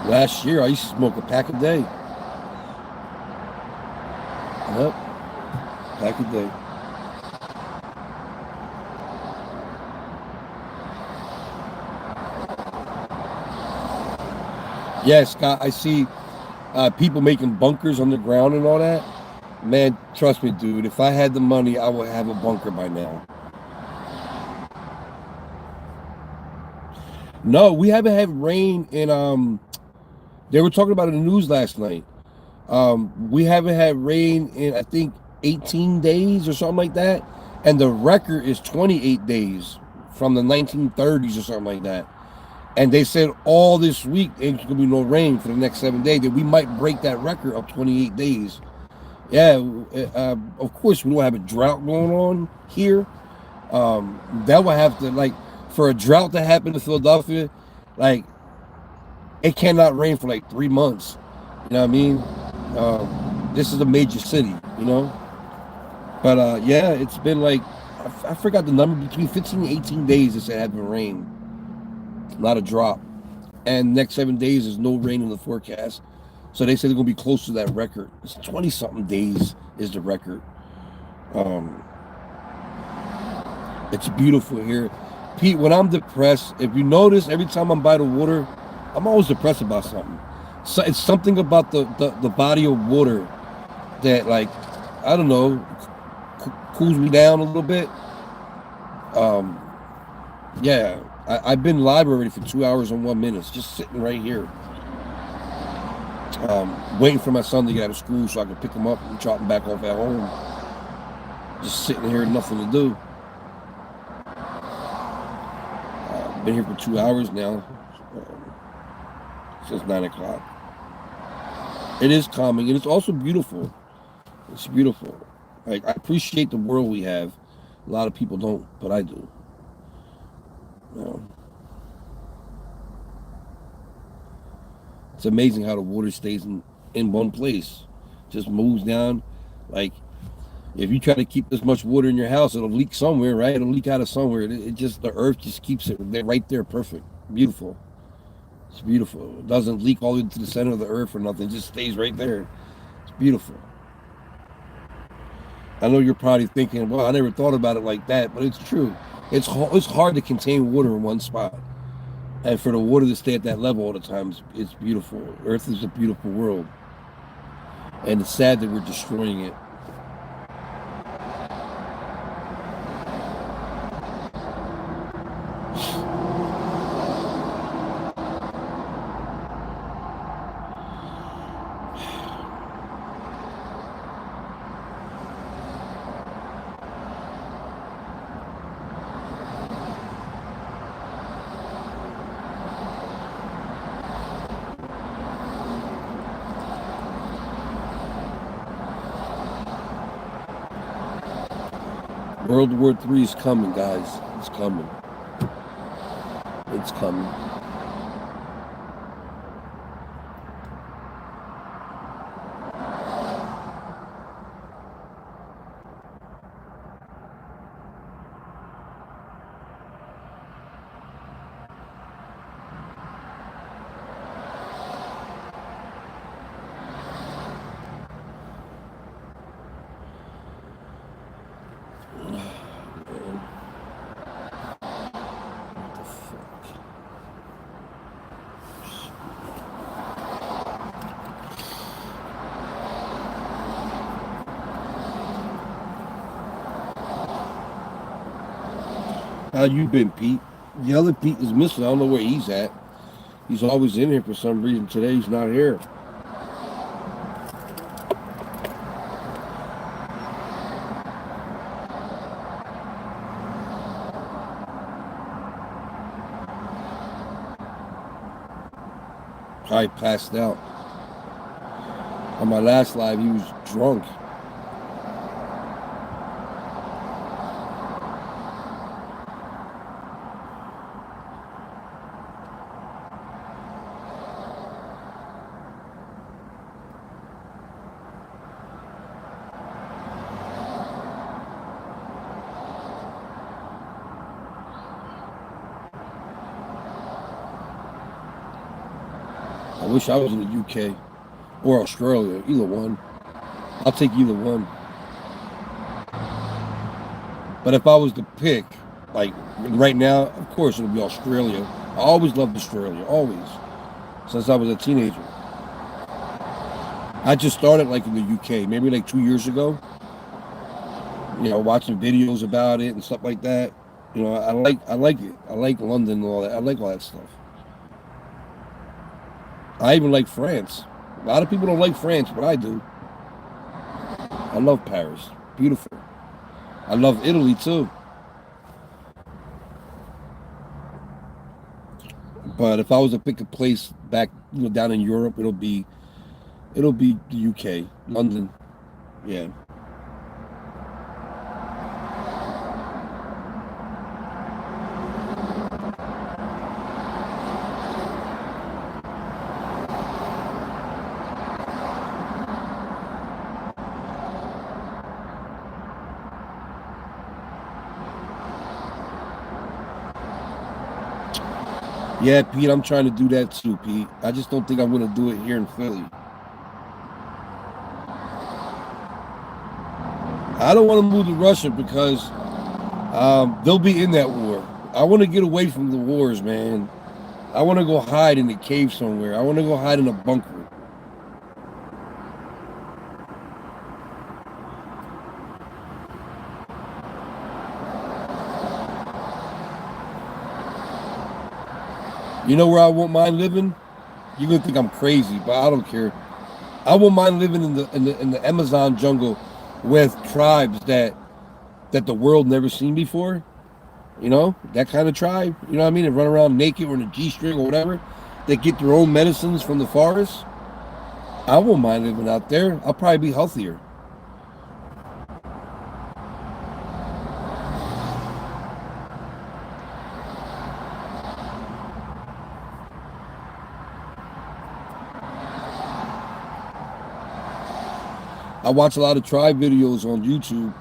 Last year, I used to smoke a pack a day. Yep, pack a day. Yeah, Scott, I see people making bunkers on the ground and all that. Man, trust me, dude, if I had the money, I would have a bunker by now. No, we haven't had rain in they were talking about it in the news last night. We haven't had rain in, I think, 18 days or something like that. And the record is 28 days from the 1930s or something like that. And they said all this week ain't going to be no rain for the next 7 days, that we might break that record of 28 days. Yeah, of course, we don't have a drought going on here. That would have to, like, for a drought to happen in Philadelphia, like, it cannot rain for like 3 months. You know what I mean? This is a major city, you know? But yeah, it's been like, I forgot the number, between 15 and 18 days it said had been rain. Not a drop. And next 7 days there's no rain in the forecast. So they say they're gonna be close to that record. It's 20-something days is the record. It's beautiful here. Pete, when I'm depressed, if you notice, every time I'm by the water, I'm always depressed about something. So it's something about the body of water that, like, I don't know, cools me down a little bit. Yeah, I've been live already for 2 hours and 1 minute, just sitting right here, waiting for my son to get out of school so I can pick him up and drop him back off at home. Just sitting here, nothing to do. Been here for 2 hours now, since 9 o'clock. It is calming, and it's also beautiful. It's beautiful. Like, I appreciate the world we have. A lot of people don't, but I do. It's amazing how the water stays in one place. Just moves down. Like, if you try to keep this much water in your house, it'll leak somewhere, right? It'll leak out of somewhere. It just, the earth just keeps it right there, perfect. Beautiful. It's beautiful. It doesn't leak all the way to the center of the earth or nothing. It just stays right there. It's beautiful. I know you're probably thinking, well, I never thought about it like that, but it's true. It's hard to contain water in one spot. And for the water to stay at that level all the time, it's beautiful. Earth is a beautiful world. And it's sad that we're destroying it. World War III is coming, guys. It's coming. It's coming. How you been, Pete? The other Pete is missing. I don't know where he's at. He's always in here for some reason. Today he's not here. Probably passed out. On my last live, he was drunk. I wish I was in the UK or Australia, either one. I'll take either one. But if I was to pick, like right now, of course it would be Australia. I always loved Australia, always, since I was a teenager. I just started like in the UK, maybe like 2 years ago. You know, watching videos about it and stuff like that. You know, I like it. I like London and all that. I like all that stuff. I even like France. A lot of people don't like France, but I do. I love Paris. Beautiful. I love Italy too. But if I was to pick a place back, you know, down in Europe, it'll be the UK, London. Yeah. Yeah, Pete, I'm trying to do that too, Pete. I just don't think I'm going to do it here in Philly. I don't want to move to Russia because they'll be in that war. I want to get away from the wars, man. I want to go hide in a cave somewhere. I want to go hide in a bunker. You know where I won't mind living? You're gonna think I'm crazy, but I don't care. I won't mind living in the Amazon jungle with tribes that the world never seen before. You know, that kind of tribe. You know what I mean? They run around naked or in a G-string or whatever. They get their own medicines from the forest. I won't mind living out there. I'll probably be healthier. I watch a lot of tribe videos on YouTube,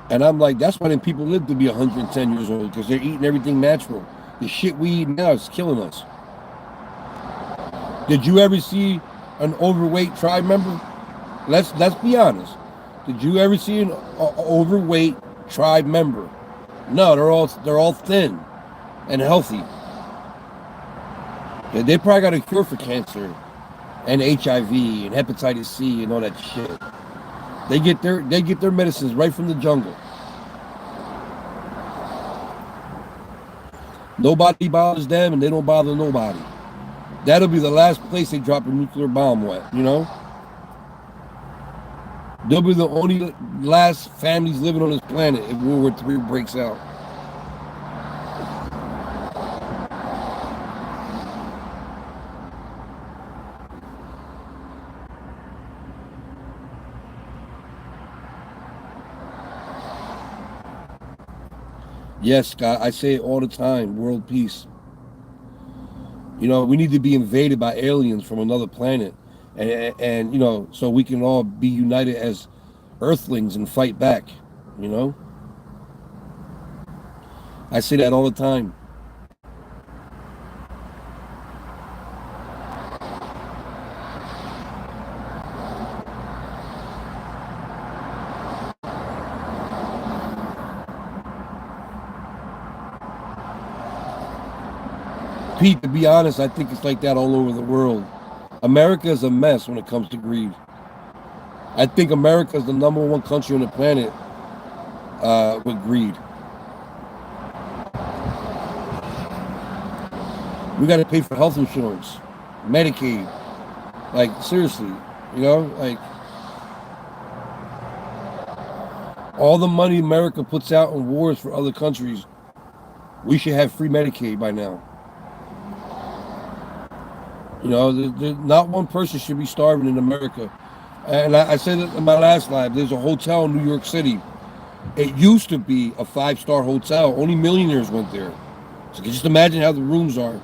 and I'm like, that's why them people live to be 110 years old, because they're eating everything natural. The shit we eat now is killing us. Did you ever see an overweight tribe member? Let's be honest. Did you ever see an overweight tribe member? No, they're all thin and healthy. Yeah, they probably got a cure for cancer and HIV and hepatitis C and all that shit. They get their medicines right from the jungle. Nobody bothers them and they don't bother nobody. That'll be the last place they drop a nuclear bomb at, you know? They'll be the only last families living on this planet if World War III breaks out. Yes, Scott, I say it all the time, world peace. You know, we need to be invaded by aliens from another planet. And you know, so we can all be united as earthlings and fight back, you know? I say that all the time. Pete, to be honest, I think it's like that all over the world. America is a mess when it comes to greed. I think America is the #1 country on the planet with greed. We got to pay for health insurance, Medicaid. Like, seriously, you know, like, all the money America puts out on wars for other countries, we should have free Medicaid by now. You know, not one person should be starving in America. And I said it in my last live, there's a hotel in New York City. It used to be a 5-star hotel. Only millionaires went there. So you can just imagine how the rooms are.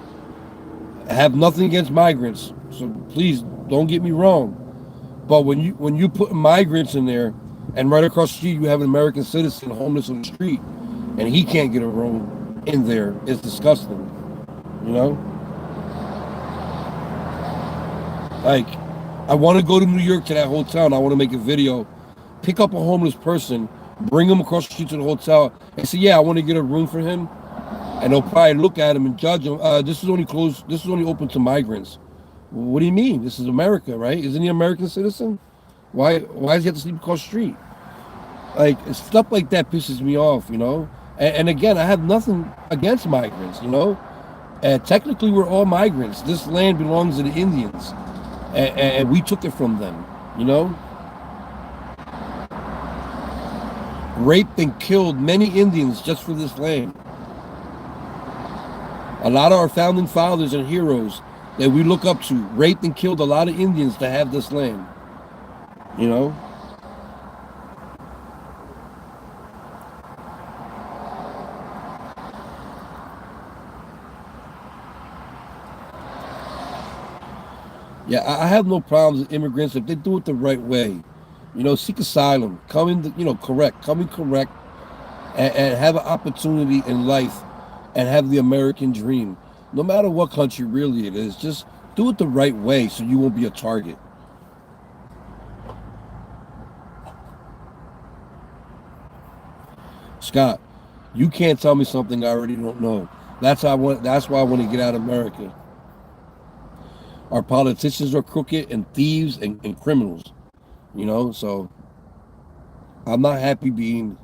I have nothing against migrants, so please don't get me wrong. But when you put migrants in there, and right across the street you have an American citizen homeless on the street, and he can't get a room in there, it's disgusting. You know? Like, I want to go to New York to that hotel and I want to make a video, pick up a homeless person, bring him across the street to the hotel and say, yeah, I want to get a room for him. And they'll probably look at him and judge him. This is only closed. This is only open to migrants. What do you mean? This is America, right? Isn't he an American citizen? Why does he have to sleep across the street? Like, stuff like that pisses me off, you know? And again, I have nothing against migrants, you know? Technically, we're all migrants. This land belongs to the Indians. And we took it from them, you know? Raped and killed many Indians just for this land. A lot of our founding fathers and heroes that we look up to raped and killed a lot of Indians to have this land, you know? Yeah, I have no problems with immigrants if they do it the right way. You know, seek asylum, come in, correct, and have an opportunity in life and have the American dream. No matter what country really it is, just do it the right way so you won't be a target. Scott, you can't tell me something I already don't know. That's why I want to get out of America. Our politicians are crooked and thieves and criminals. So I'm not happy being,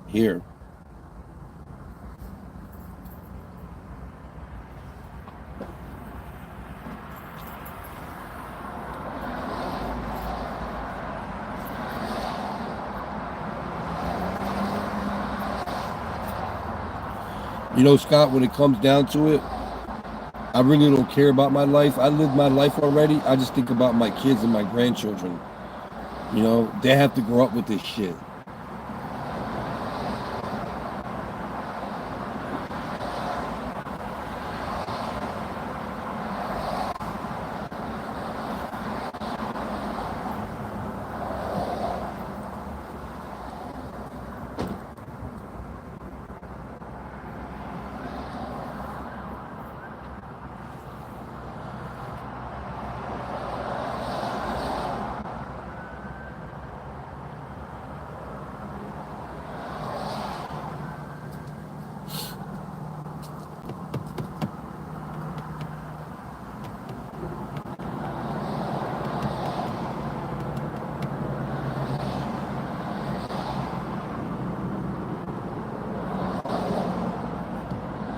here. Scott, when it comes down to it, I really don't care about my life. I lived my life already. I just think about my kids and my grandchildren. They have to grow up with this shit.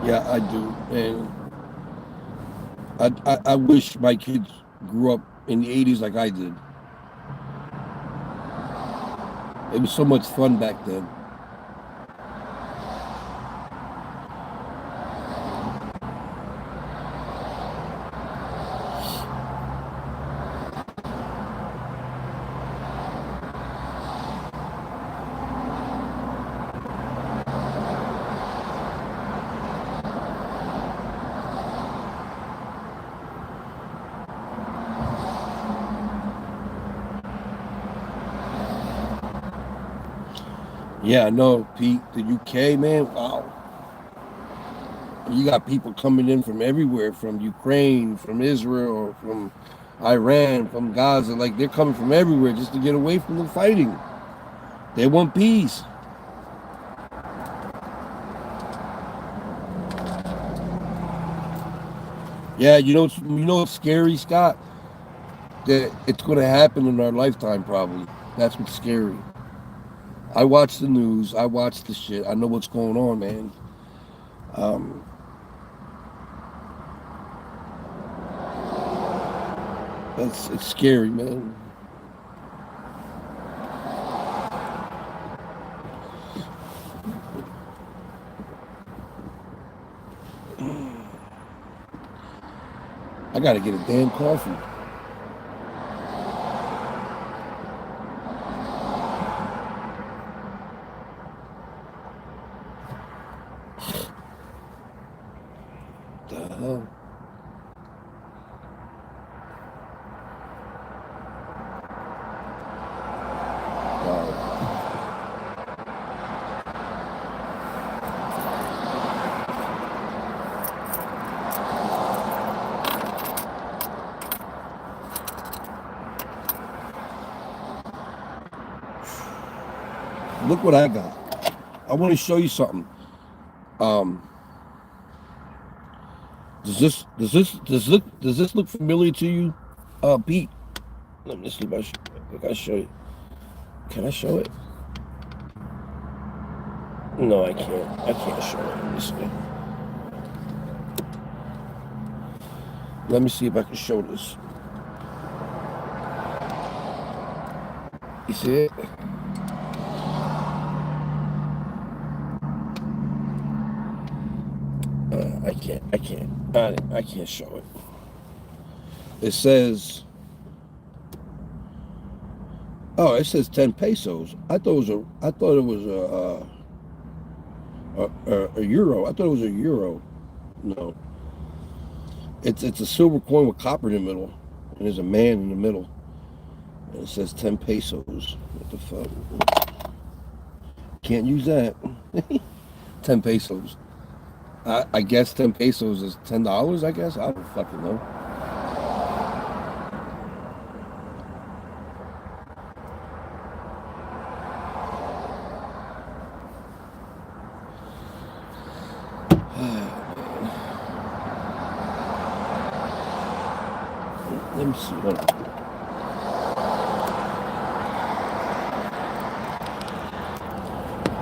Yeah, I do. And I wish my kids grew up in the 80s like I did. It was so much fun back then. Yeah, I know, Pete. The UK, man, wow. You got people coming in from everywhere, from Ukraine, from Israel, from Iran, from Gaza. Like, they're coming from everywhere just to get away from the fighting. They want peace. Yeah, what's scary, Scott? That it's going to happen in our lifetime, probably. That's what's scary. I watch the news. I watch the shit. I know what's going on, man. It's scary, man. I gotta get a damn coffee. The hell? Look what I got. I want to show you something. Does this look familiar to you, Pete? Let me see if I show you. Can I show it? No, I can't. I can't show it. Let me see. Let me see if I can show this. You see it? I can't show it. It says, it says 10 pesos. I thought it was a euro. I thought it was a euro. No. It's a silver coin with copper in the middle, and there's a man in the middle. And it says 10 pesos. What the fuck? Can't use that. 10 pesos. I guess 10 pesos is $10, I guess. I don't fucking know. Let me see. Hold on.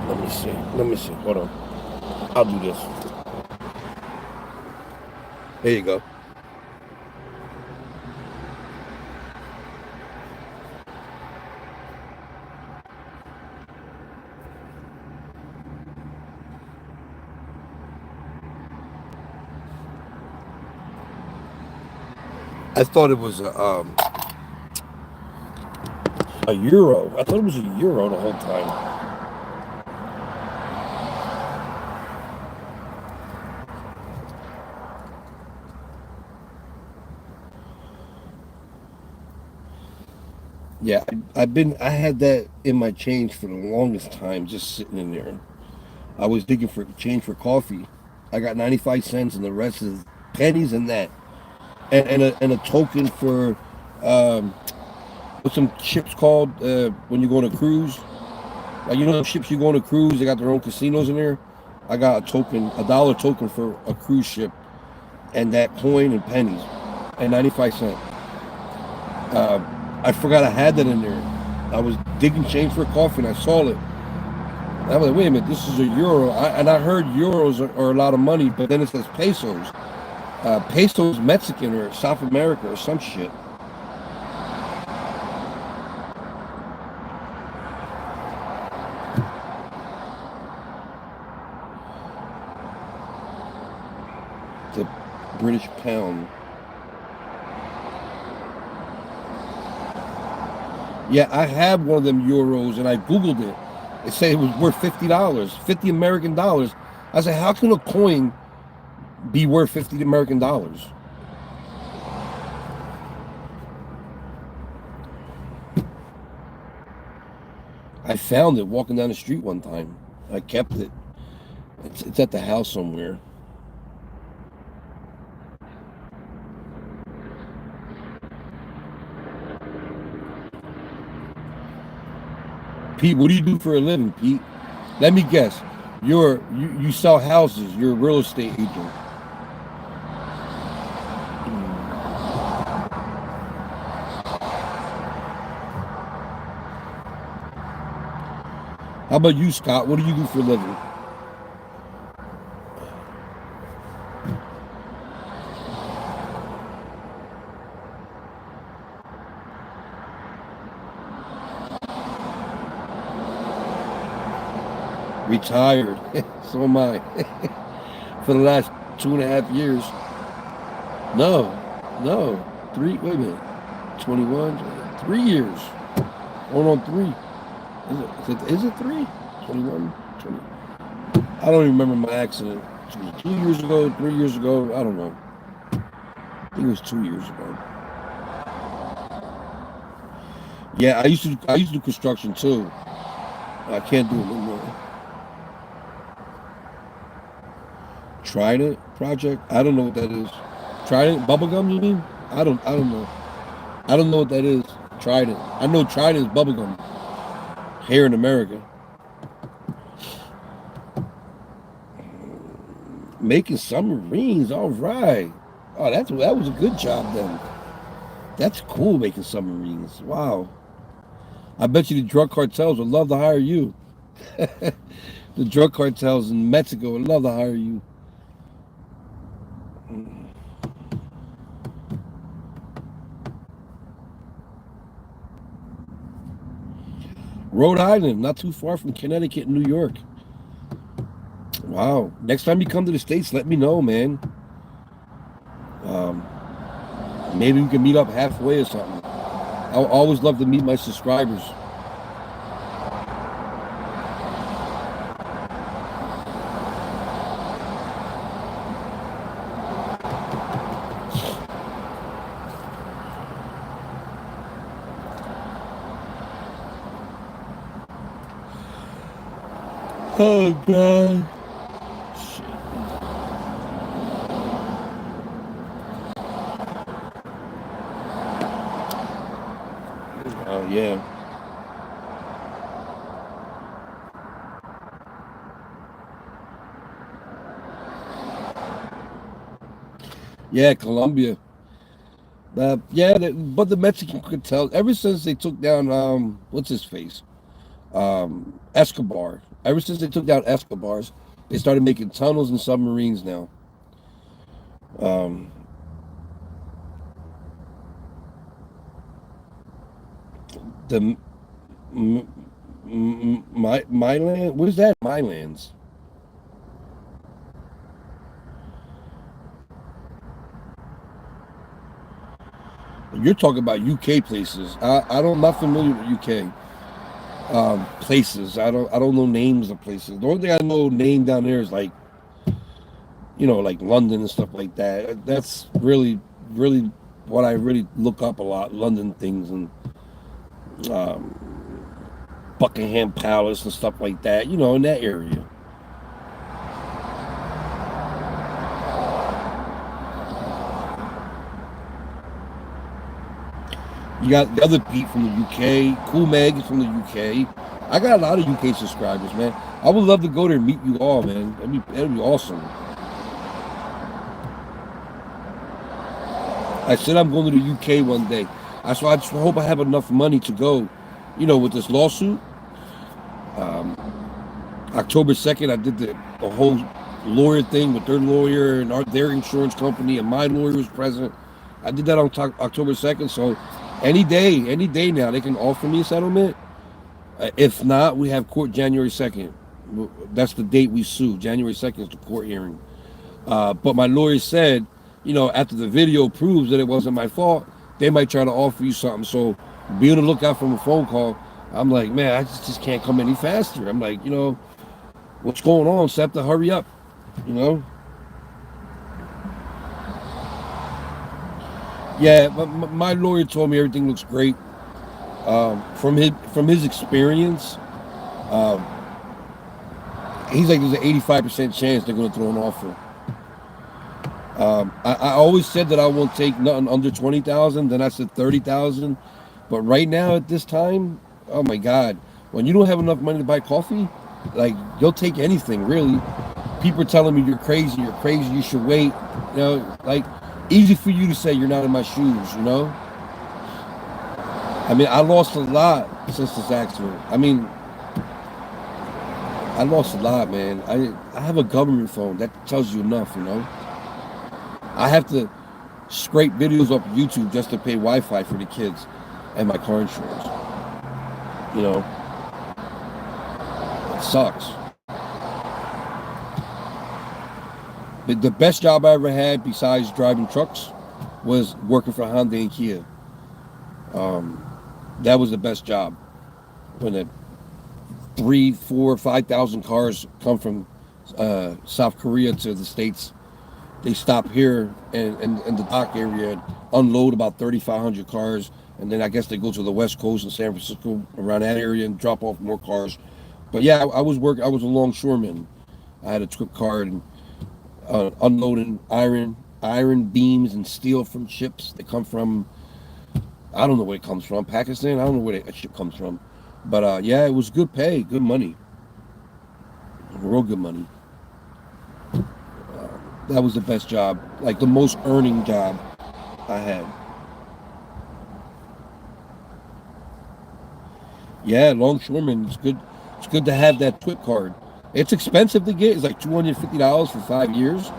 Let me see. Let me see. Hold on. I'll do this. There you go. I thought it was a euro. I thought it was a euro the whole time. Yeah, I had that in my change for the longest time, just sitting in there. I was digging for change for coffee. I got 95 cents, and the rest is pennies and that, and a token for what's some ships called when you go on a cruise. Like you know, the ships you go on a cruise, they got their own casinos in there. I got a token, a dollar token for a cruise ship, and that coin and pennies, and 95 cents. I forgot I had that in there. I was digging change for coffee and I saw it. I was like, wait a minute, this is a euro. And I heard euros are a lot of money, but then it says pesos. Pesos Mexican or South America or some shit. The British pound. Yeah, I have one of them euros, and I Googled it. It said it was worth $50, 50 American dollars. I said, how can a coin be worth 50 American dollars? I found it walking down the street one time. I kept it. It's at the house somewhere. Pete, what do you do for a living, Pete? Let me guess. You sell houses. You're a real estate agent. How about you, Scott? What do you do for a living? Retired. So am I. For the last 2.5 years. No. 3, wait a minute. 21, 3 years. Going on 3. Is it 3? 21, 20. I don't even remember my accident. It was 2 years ago, 3 years ago. I don't know. I think it was 2 years ago. Yeah, I used to do construction too. I can't do it no more. Trident project? I don't know what that is. Trident bubblegum, you mean? I don't know. I don't know what that is. Trident. I know Trident is bubblegum here in America. Making submarines, all right. Oh, that was a good job then. That's cool, making submarines. Wow. I bet you the drug cartels would love to hire you. The drug cartels in Mexico would love to hire you. Rhode Island, not too far from Connecticut and New York. Wow. Next time you come to the States, let me know, man. Maybe we can meet up halfway or something. I always love to meet my subscribers. Oh, God. Shit. Oh, yeah. Yeah, Colombia. Yeah, but the Mexican cartel, ever since they took down what's his face, Escobar. Ever since they took down Escobar's, they started making tunnels and submarines now. Um, the my land. What is that? My lands. You're talking about UK places. I'm not familiar with UK places. I don't know names of places. The only thing I know name down there is like like London and stuff like that. That's really what I really look up a lot. London things and um, Buckingham Palace and stuff like that. In that area. You got the other Pete from the UK, Cool Meg from the UK. I got a lot of UK subscribers, man. I would love to go there and meet you all, man. That'd be awesome. I said I'm going to the UK one day. That's why I just hope I have enough money to go. With this lawsuit. Um, October 2nd, I did the whole lawyer thing with their lawyer and their insurance company, and my lawyer was present. I did that on October 2nd, so any day now, they can offer me a settlement. If not, we have court January 2nd. That's the date we sue. January 2nd is the court hearing. But my lawyer said, after the video proves that it wasn't my fault, they might try to offer you something. So be on the lookout from a phone call. I'm like, man, I just can't come any faster. I'm like, what's going on? So I have to hurry up, Yeah, my lawyer told me everything looks great. From his experience, um, he's like, there's an 85% chance they're going to throw an offer. I always said that I won't take nothing under 20,000. Then I said 30,000. But right now at this time, oh my God, when you don't have enough money to buy coffee, like you'll take anything really. People are telling me you're crazy, you should wait. Like easy for you to say you're not in my shoes. I mean, I lost a lot since this accident. I lost a lot, man. I have a government phone that tells you enough. I have to scrape videos off YouTube just to pay Wi-Fi for the kids and my car insurance. It sucks. The best job I ever had besides driving trucks was working for Hyundai and Kia. That was the best job. When the 3, 4, 5,000 cars come from South Korea to the States, they stop here in the dock area and unload about 3,500 cars, and then I guess they go to the West Coast in San Francisco around that area and drop off more cars. But yeah, I was a longshoreman. I had a trip card and unloading iron beams and steel from ships that come from, I don't know where it comes from, Pakistan. I don't know where that ship comes from, but yeah, it was good pay, good money, real good money. That was the best job, like the most earning job I had. Yeah, longshoreman. It's good. It's good to have that TWIP card. It's expensive to get. It's like $250 for 5 years.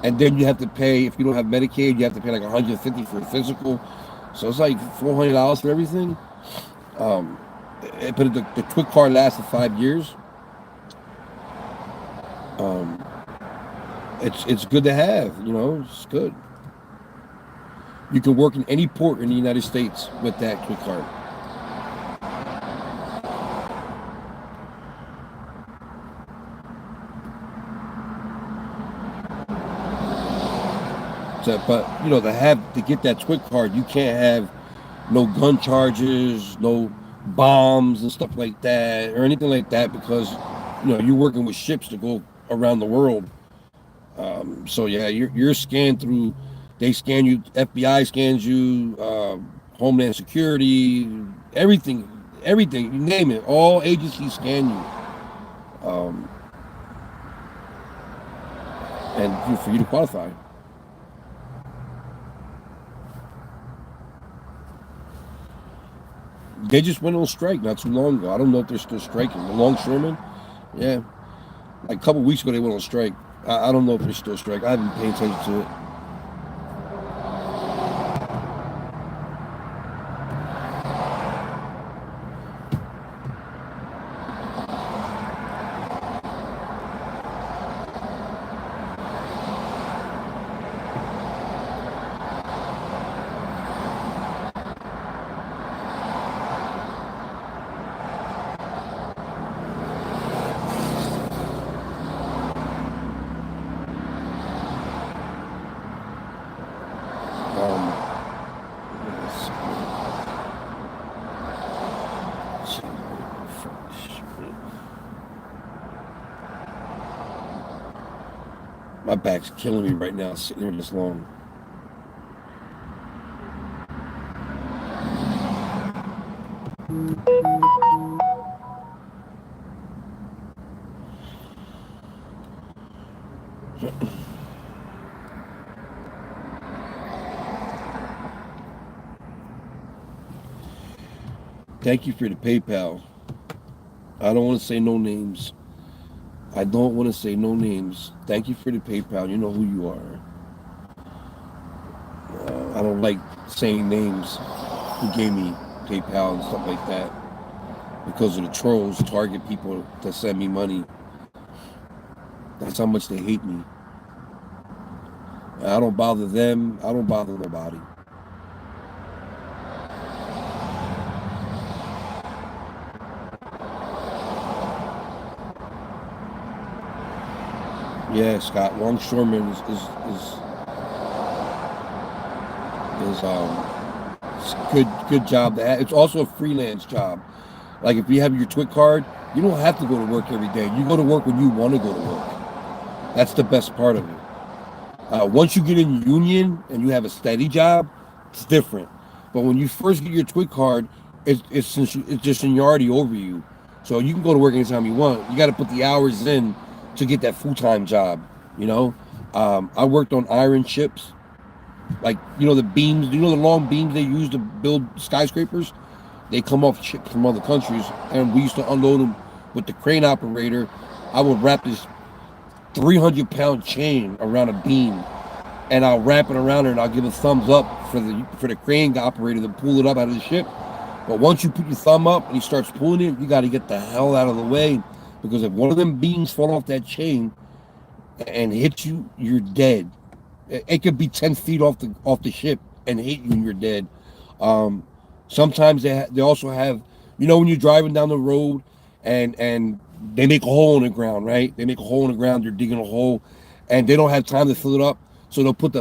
And then you have to pay, if you don't have Medicaid, you have to pay like $150 for a physical. So it's like $400 for everything. But the TWIP card lasts for 5 years. It's good to have. It's good. You can work in any port in the United States with that TWIP card. But to get that TWIP card, you can't have no gun charges, no bombs and stuff like that, or anything like that, because you're working with ships to go around the world. So yeah, you're scanned through. They scan you. FBI scans you. Homeland Security, everything, you name it. All agencies scan you, and for you to qualify. They just went on strike not too long ago. I don't know if they're still striking. The longshoremen, yeah, like a couple weeks ago they went on strike. I don't know if they're still striking. I haven't paid attention to it. My back's killing me right now, sitting here this long. Thank you for the PayPal. I don't want to say no names. I don't want to say no names. Thank you for the PayPal. You know who you are. I don't like saying names who gave me PayPal and stuff like that because of the trolls target people to send me money. That's how much they hate me. I don't bother them. I don't bother nobody. Yeah, Scott, longshoreman is good job to have. It's also a freelance job. Like if you have your TWIC card, you don't have to go to work every day. You go to work when you want to go to work. That's the best part of it. Once you get in union and you have a steady job, it's different. But when you first get your TWIC card, it's just seniority over you. So you can go to work anytime you want. You got to put the hours in to get that full-time job, you know. I worked on iron ships, like, you know, the beams, you know, the long beams they use to build skyscrapers. They come off ships from other countries, and we used to unload them with the crane operator. I would wrap this 300-pound chain around a beam, and I'll wrap it around her, and I'll give a thumbs up for the crane operator to pull it up out of the ship. But once you put your thumb up and he starts pulling it, you got to get the hell out of the way, because if one of them beams fall off that chain and hit you, you're dead. It could be 10 feet off the ship and hit you and you're dead. Sometimes they also have, you know, when you're driving down the road and they make a hole in the ground, right? They make a hole in the ground, they're digging a hole, and they don't have time to fill it up, so they'll put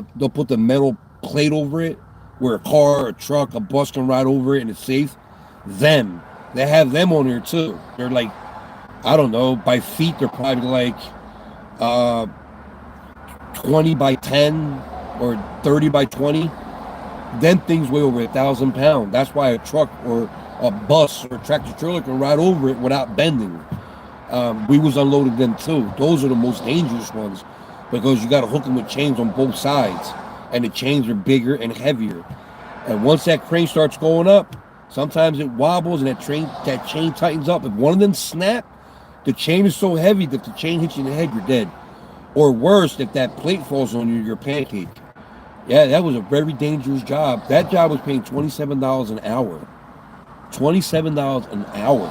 the metal plate over it where a car, a truck, a bus can ride over it and it's safe. They have them on there too. They're like, I don't know, by feet they're probably like 20 by 10 or 30 by 20. Then things weigh over 1,000 pounds. That's why a truck or a bus or a tractor trailer can ride over it without bending. We was unloading them too. Those are the most dangerous ones because you got to hook them with chains on both sides, and the chains are bigger and heavier. And once that crane starts going up, sometimes it wobbles and that chain tightens up. If one of them snap, the chain is so heavy that if the chain hits you in the head, you're dead. Or worse, if that plate falls on you, you're pancake. Yeah, that was a very dangerous job. That job was paying $27 an hour. $27 an hour.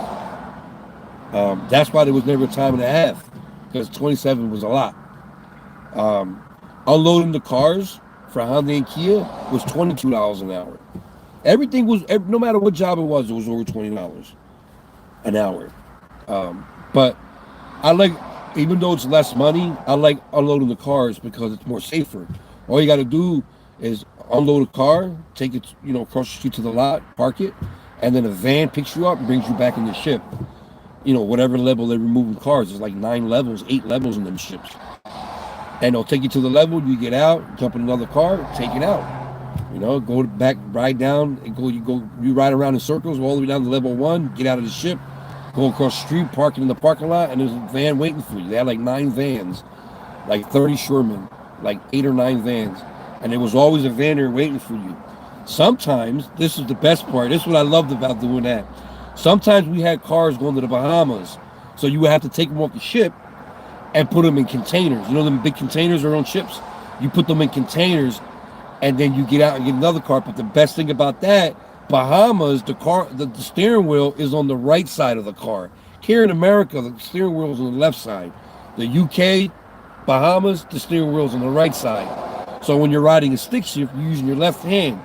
That's why there was never a time and a half, because 27 was a lot. Unloading the cars for Hyundai and Kia was $22 an hour. Everything was, no matter what job it was over $20 an hour. But I like, even though it's less money, I like unloading the cars because it's more safer. All you got to do is unload a car, take it, you know, across the street to the lot, park it, and then a van picks you up and brings you back in the ship. You know, whatever level they're removing cars. There's like 9 levels, 8 levels in them ships. And they'll take you to the level, you get out, jump in another car, take it out. You know, go back, ride down, and you ride around in circles all the way down to level 1, get out of the ship, go across the street, park it in the parking lot, and there's a van waiting for you. They had like 9 vans, like 30 shoremen, like 8 or 9 vans. And there was always a van there waiting for you. Sometimes, this is the best part. This is what I loved about doing that. Sometimes we had cars going to the Bahamas. So you would have to take them off the ship and put them in containers. You know them big containers are on ships? You put them in containers and then you get out and get another car. But the best thing about that, Bahamas, the steering wheel is on the right side of the car. Here in America, the steering wheel is on the left side. The UK, Bahamas, the steering wheel is on the right side. So when you're riding a stick shift, you're using your left hand.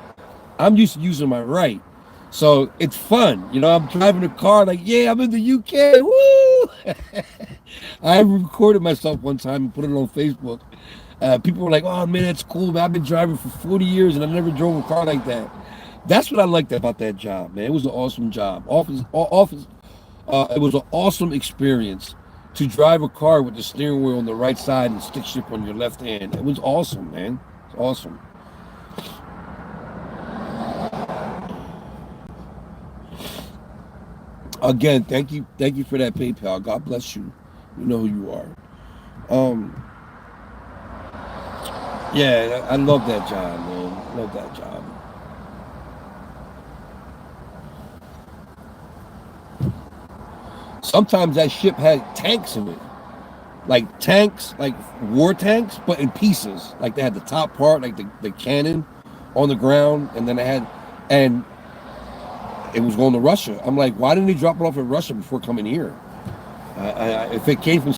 I'm used to using my right. So it's fun. You know, I'm driving a car like, yeah, I'm in the UK. Woo! I recorded myself one time and put it on Facebook. People were like, oh, man, that's cool, man. I've been driving for 40 years and I never drove a car like that. That's what I liked about that job, man. It was an awesome job. It was an awesome experience to drive a car with the steering wheel on the right side and stick shift on your left hand. It was awesome, man. It's awesome. Again, thank you for that PayPal. God bless you. You know who you are. Yeah, I love that job, man. Love that job. Sometimes that ship had tanks in it. Like tanks, like war tanks, but in pieces. Like they had the top part, like the cannon on the ground, and then and it was going to Russia. I'm like, why didn't he drop it off in Russia before coming here? If it came from